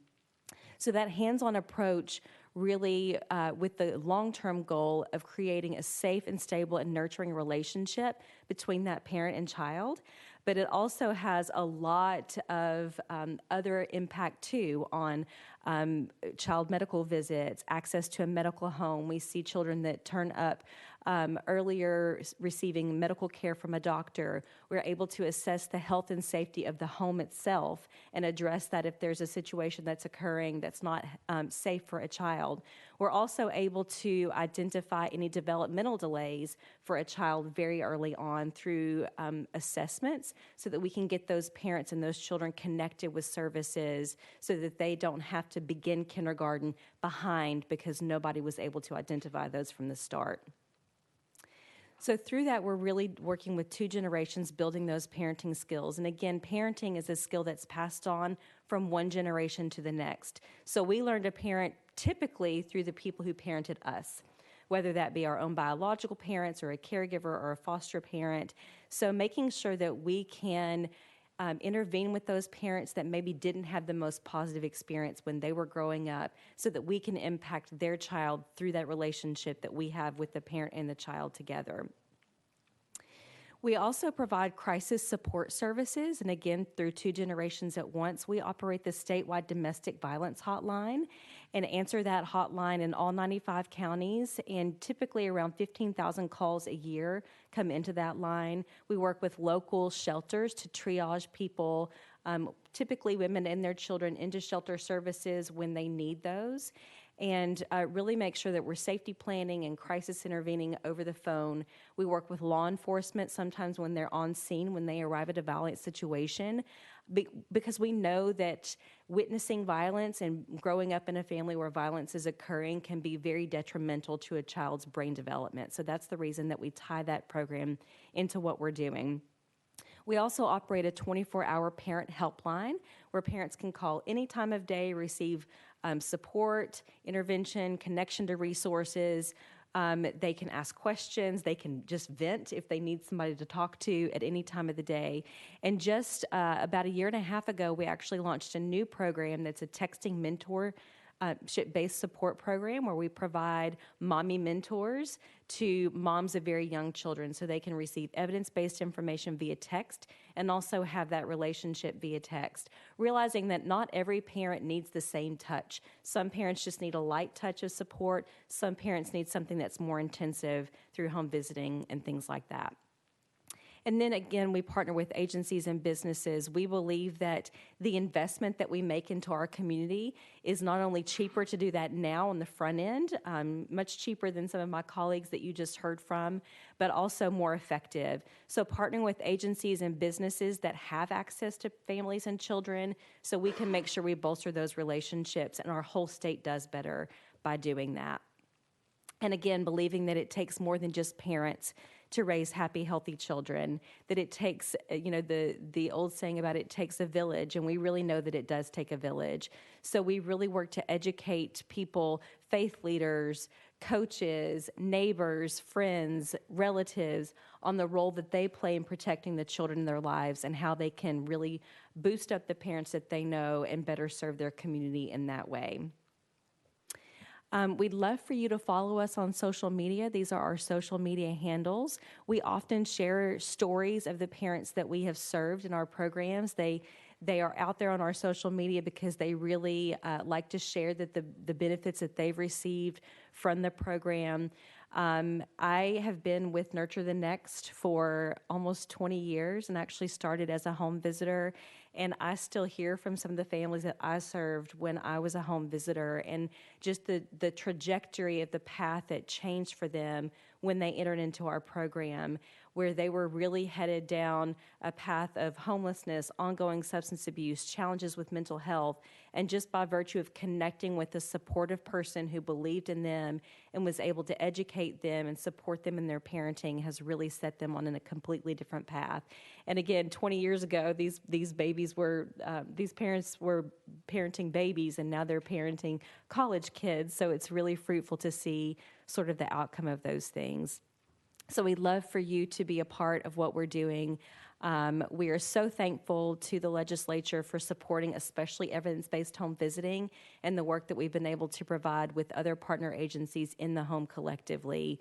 So that hands-on approach really with the long-term goal of creating a safe and stable and nurturing relationship between that parent and child. But it also has a lot of other impact too on child medical visits, access to a medical home. We see children that turn up earlier receiving medical care from a doctor. We're able to assess the health and safety of the home itself and address that if there's a situation that's occurring that's not safe for a child. We're also able to identify any developmental delays for a child very early on through assessments so that we can get those parents and those children connected with services so that they don't have to begin kindergarten behind because nobody was able to identify those from the start. So through that, we're really working with 2 generations, building those parenting skills. And again, parenting is a skill that's passed on from one generation to the next. So we learn to parent typically through the people who parented us, whether that be our own biological parents or a caregiver or a foster parent. So making sure that we can intervene with those parents that maybe didn't have the most positive experience when they were growing up so that we can impact their child through that relationship that we have with the parent and the child together. We also provide crisis support services, and again, through 2 generations at once. We operate the statewide domestic violence hotline and answer that hotline in all 95 counties, and typically around 15,000 calls a year come into that line. We work with local shelters to triage people, typically women and their children, into shelter services when they need those. and really make sure that we're safety planning and crisis intervening over the phone. We work with law enforcement sometimes when they're on scene, when they arrive at a violent situation, because we know that witnessing violence and growing up in a family where violence is occurring can be very detrimental to a child's brain development. So that's the reason that we tie that program into what we're doing. We also operate a 24-hour parent helpline where parents can call any time of day, receive support, intervention, connection to resources. They can ask questions. They can just vent if they need somebody to talk to at any time of the day. And just about a year and a half ago, we actually launched a new program that's a texting mentor based support program where we provide mommy mentors to moms of very young children so they can receive evidence-based information via text and also have that relationship via text, realizing that not every parent needs the same touch. Some parents just need a light touch of support. Some parents need something that's more intensive through home visiting and things like that. And then again, we partner with agencies and businesses. We believe that the investment that we make into our community is not only cheaper to do that now on the front end, much cheaper than some of my colleagues that you just heard from, but also more effective. So partnering with agencies and businesses that have access to families and children so we can make sure we bolster those relationships, and our whole state does better by doing that. And again, believing that it takes more than just parents to raise happy, healthy children, that it takes, the old saying about it takes a village, and we really know that it does take a village. So we really work to educate people, faith leaders, coaches, neighbors, friends, relatives, on the role that they play in protecting the children in their lives and how they can really boost up the parents that they know and better serve their community in that way. We'd love for you to follow us on social media. These are our social media handles. We often share stories of the parents that we have served in our programs. They are out there on our social media because they really like to share that the benefits that they've received from the program. I have been with Nurture the Next for almost 20 years and actually started as a home visitor. And I still hear from some of the families that I served when I was a home visitor, and just the trajectory of the path that changed for them when they entered into our program, where they were really headed down a path of homelessness, ongoing substance abuse, challenges with mental health, and just by virtue of connecting with a supportive person who believed in them and was able to educate them and support them in their parenting has really set them on a completely different path. And again, 20 years ago, these parents were parenting babies, and now they're parenting college kids. So it's really fruitful to see sort of the outcome of those things. So we'd love for you to be a part of what we're doing. We are so thankful to the legislature for supporting especially evidence-based home visiting and the work that we've been able to provide with other partner agencies in the home collectively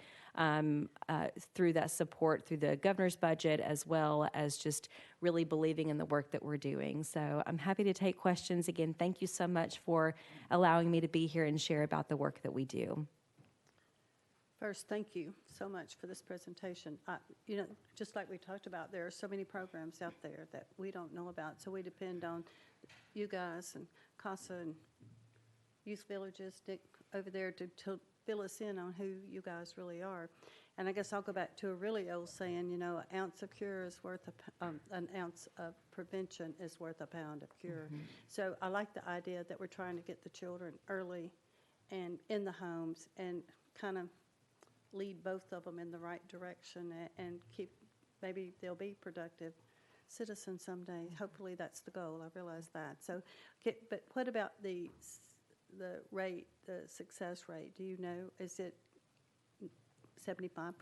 through that support, through the governor's budget, as well as just really believing in the work that we're doing. So I'm happy to take questions. Again, thank you so much for allowing me to be here and share about the work that we do. First, thank you so much for this presentation. Just like we talked about, there are so many programs out there that we don't know about, so we depend on you guys and CASA and Youth Villages, Nick over there to fill us in on who you guys really are. And I guess I'll go back to a really old saying, an ounce of cure is worth an ounce of prevention is worth a pound of cure. Mm-hmm. So I like the idea that we're trying to get the children early and in the homes and kind of lead both of them in the right direction and maybe they'll be productive citizens someday. Hopefully that's the goal. I realize that. So, but what about the rate, the success rate? Do you know, is it 75%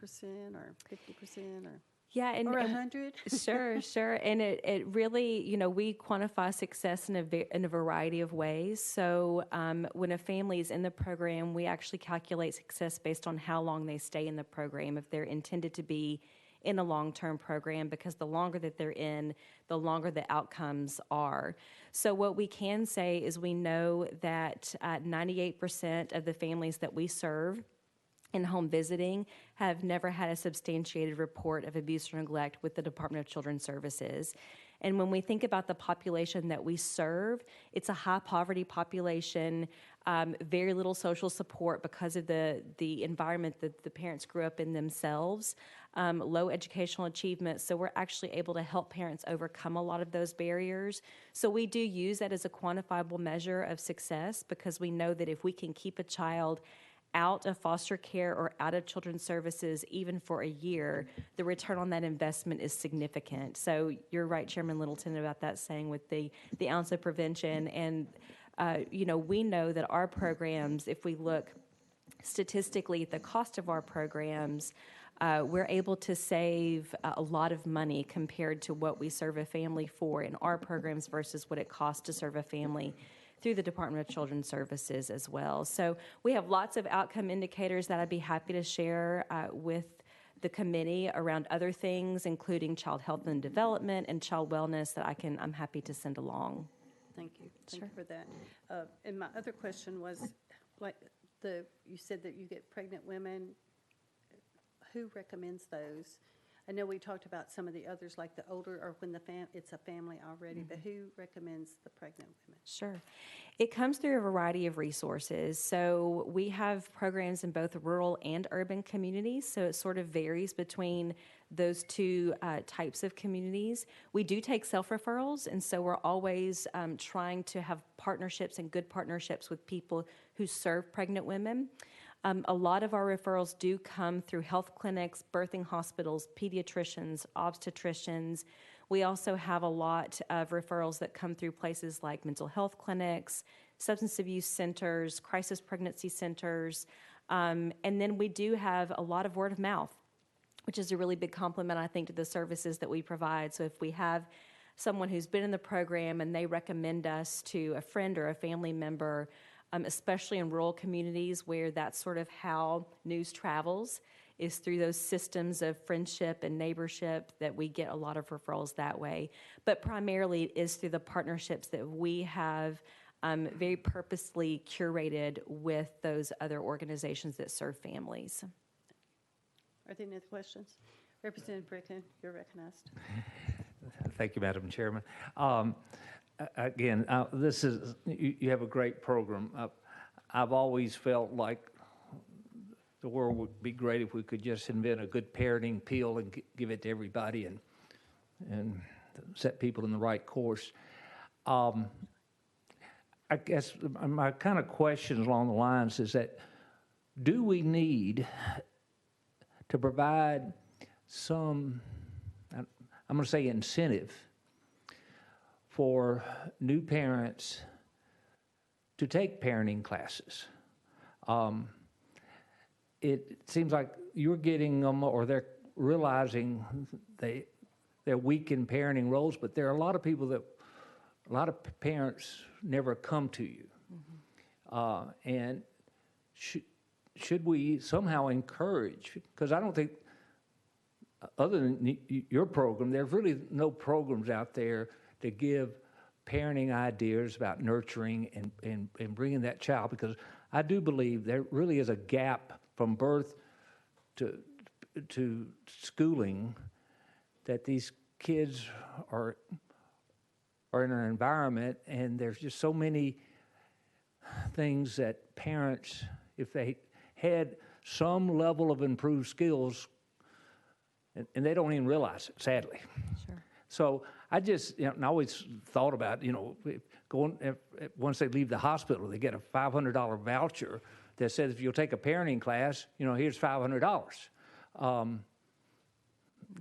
or 50% or? Yeah, or 100? Sure. And it really, we quantify success in a variety of ways. So when a family is in the program, we actually calculate success based on how long they stay in the program, if they're intended to be in a long-term program, because the longer that they're in, the longer the outcomes are. So what we can say is we know that 98% of the families that we serve in home visiting have never had a substantiated report of abuse or neglect with the Department of Children's Services. And when we think about the population that we serve, it's a high poverty population, very little social support because of the environment that the parents grew up in themselves, low educational achievement. So we're actually able to help parents overcome a lot of those barriers. So we do use that as a quantifiable measure of success, because we know that if we can keep a child out of foster care or out of children's services even for a year, the return on that investment is significant. So you're right, Chairman Littleton, about that saying with the ounce of prevention. And we know that our programs, if we look statistically at the cost of our programs, we're able to save a lot of money compared to what we serve a family for in our programs versus what it costs to serve a family through the Department of Children's Services as well. So we have lots of outcome indicators that I'd be happy to share with the committee around other things, including child health and development and child wellness that I'm happy to send along. Thank you. Thank you for that. And my other question was, you said that you get pregnant women. Who recommends those? I know we talked about some of the others, like the older, or when it's a family already, but who recommends the pregnant women? Sure. It comes through a variety of resources. So we have programs in both rural and urban communities, so it sort of varies between those two types of communities. We do take self-referrals, and so we're always trying to have partnerships and good partnerships with people who serve pregnant women. A lot of our referrals do come through health clinics, birthing hospitals, pediatricians, obstetricians. We also have a lot of referrals that come through places like mental health clinics, substance abuse centers, crisis pregnancy centers, and then we do have a lot of word of mouth, which is a really big compliment, I think, to the services that we provide. So if we have someone who's been in the program and they recommend us to a friend or a family member, especially in rural communities where that's sort of how news travels, is through those systems of friendship and neighborship, that we get a lot of referrals that way. But primarily it is through the partnerships that we have very purposely curated with those other organizations that serve families. Are there any other questions? Representative Bricken, you're recognized. Thank you, Madam Chairman. Again, this is, you have a great program. I've always felt like the world would be great if we could just invent a good parenting pill and give it to everybody and set people in the right course. I guess my kind of questions along the lines is that, do we need to provide some, I'm going to say, incentive for new parents to take parenting classes? It seems like you're getting them, or they're realizing they're weak in parenting roles, but there are a lot of people that, a lot of parents never come to you. And should we somehow encourage, because I don't think, other than your program, there's really no programs out there to give parenting ideas about nurturing and bringing that child, because I do believe there really is a gap from birth to schooling, that these kids are in an environment, and there's just so many things that parents, if they had some level of improved skills, and they don't even realize it, sadly. Sure. So I just, I always thought about, once they leave the hospital, they get a $500 voucher that says, if you'll take a parenting class, here's $500.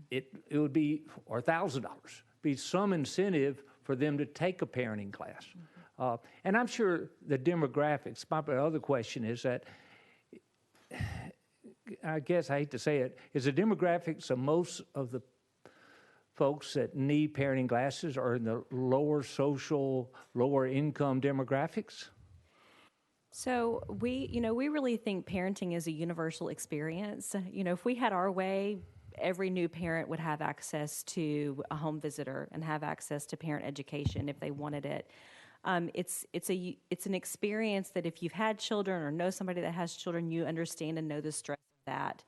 It would be, or $1,000, be some incentive for them to take a parenting class. And I'm sure the demographics, my other question is that, I guess I hate to say it, is the demographics of most of the folks that need parenting classes are in the lower social, lower income demographics? So we really think parenting is a universal experience. If we had our way, every new parent would have access to a home visitor and have access to parent education if they wanted it. It's an experience that if you've had children or know somebody that has children, you understand and know the stress of that.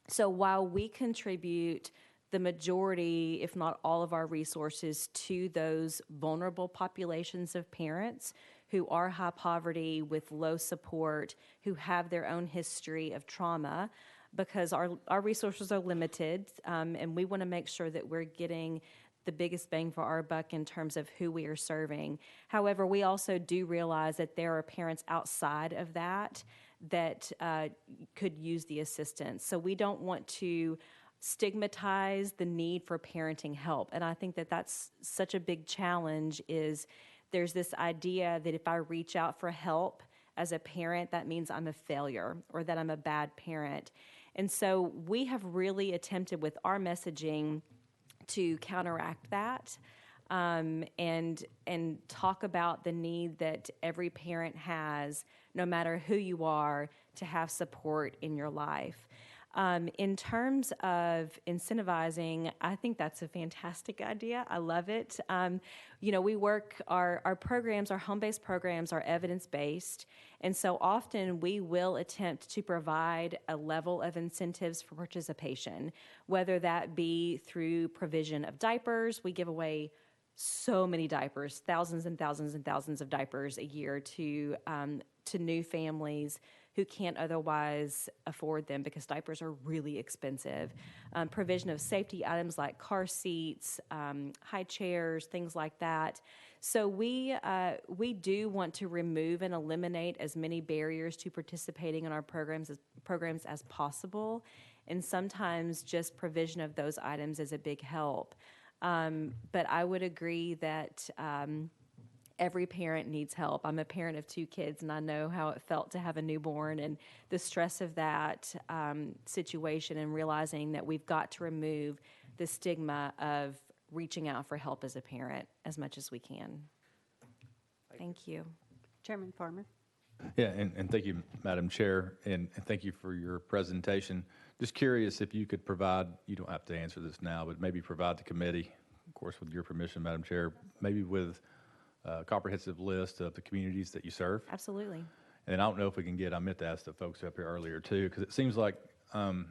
So while we contribute the majority, if not all of our resources to those vulnerable populations of parents who are high poverty with low support, who have their own history of trauma, because our resources are limited, and we want to make sure that we're getting the biggest bang for our buck in terms of who we are serving. However, we also do realize that there are parents outside of that could use the assistance. So we don't want to stigmatize the need for parenting help. And I think that that's such a big challenge. Is there's this idea that if I reach out for help as a parent, that means I'm a failure or that I'm a bad parent. And so we have really attempted with our messaging to counteract that, and talk about the need that every parent has, no matter who you are, to have support in your life. In terms of incentivizing, I think that's a fantastic idea. I love it. We work, our programs, our home-based programs are evidence-based, and so often we will attempt to provide a level of incentives for participation, whether that be through provision of diapers. We give away so many diapers, thousands and thousands and thousands of diapers a year to new families who can't otherwise afford them because diapers are really expensive. Provision of safety items like car seats, high chairs, things like that. So we do want to remove and eliminate as many barriers to participating in our programs as possible, and sometimes just provision of those items is a big help. But I would agree that every parent needs help. I'm a parent of 2 kids, and I know how it felt to have a newborn and the stress of that situation, and realizing that we've got to remove the stigma of reaching out for help as a parent as much as we can. Thank you. Chairman Farmer. Yeah, and thank you, Madam Chair, and thank you for your presentation. Just curious if you could provide, you don't have to answer this now, but maybe provide the committee, of course, with your permission, Madam Chair, maybe with a comprehensive list of the communities that you serve. Absolutely. And I don't know if we can I meant to ask the folks up here earlier too, because it seems like, because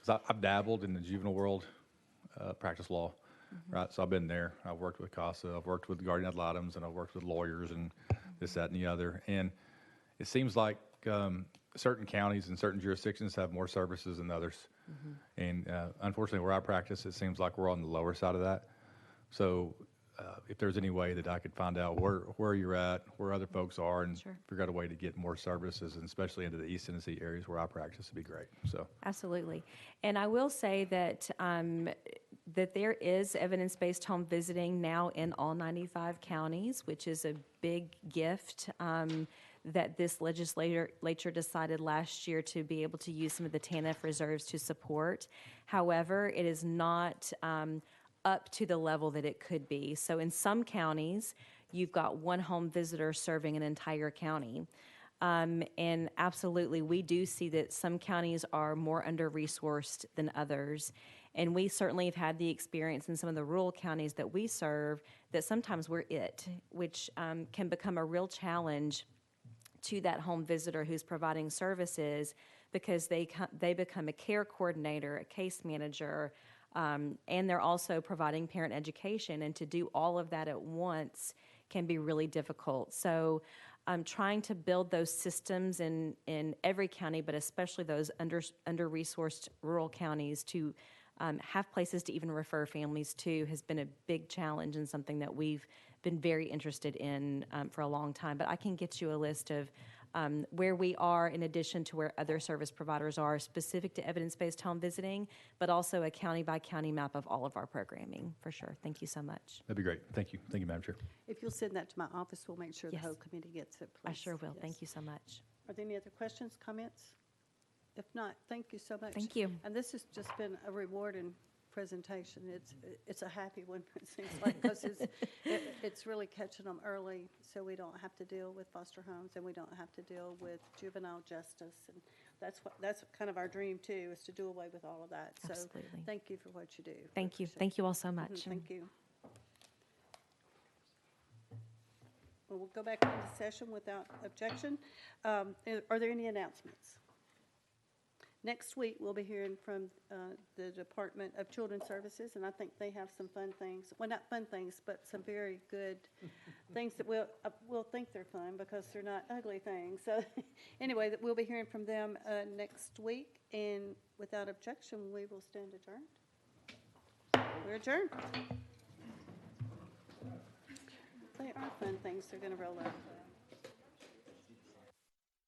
I've dabbled in the juvenile world, practice law, right? So I've been there. I've worked with CASA, I've worked with guardian ad litem's, and I've worked with lawyers and this, that, and the other. And it seems like certain counties and certain jurisdictions have more services than others. And unfortunately, where I practice, it seems like we're on the lower side of that. So if there's any way that I could find out where you're at, where other folks are, and figure out a way to get more services, and especially into the East Tennessee areas where I practice, would be great. So absolutely. And I will say that that there is evidence-based home visiting now in all 95 counties, which is a big gift that this legislature decided last year to be able to use some of the TANF reserves to support. However, it is not up to the level that it could be. So in some counties, you've got one home visitor serving an entire county. And absolutely, we do see that some counties are more under-resourced than others. And we certainly have had the experience in some of the rural counties that we serve that sometimes we're which can become a real challenge to that home visitor who's providing services, because they become a care coordinator, a case manager, and they're also providing parent education. And to do all of that at once can be really difficult. So trying to build those systems in every county, but especially those under-resourced rural counties, to have places to even refer families to, has been a big challenge, and something that we've been very interested in for a long time. But I can get you a list of where we are, in addition to where other service providers are, specific to evidence-based home visiting, but also a county-by-county map of all of our programming, for sure. Thank you so much. that'd be great. Thank you. Thank you, Madam Chair. If you'll send that to my office, we'll make sure Yes. the whole committee gets it, please. I sure will. Yes. Thank you so much. Are there any other questions, comments? If not, thank you so much. Thank you. And this has just been a rewarding presentation. It's a happy one, it seems like, because it's really catching them early, so we don't have to deal with foster homes, and we don't have to deal with juvenile justice. And that's kind of our dream too, is to do away with all of that. So Absolutely. thank you for what you do. Thank you. Appreciate Thank you all so it. much. Thank you. Well, we'll go back into session without objection. Are there any announcements? Next week, we'll be hearing from the Department of Children's Services, and I think they have some fun things. Well, not fun things, but some very good things that we'll think they're fun because they're not ugly things. So anyway, we'll be hearing from them next week, and without objection, we will stand adjourned. We're adjourned. They are fun things they're going to roll out.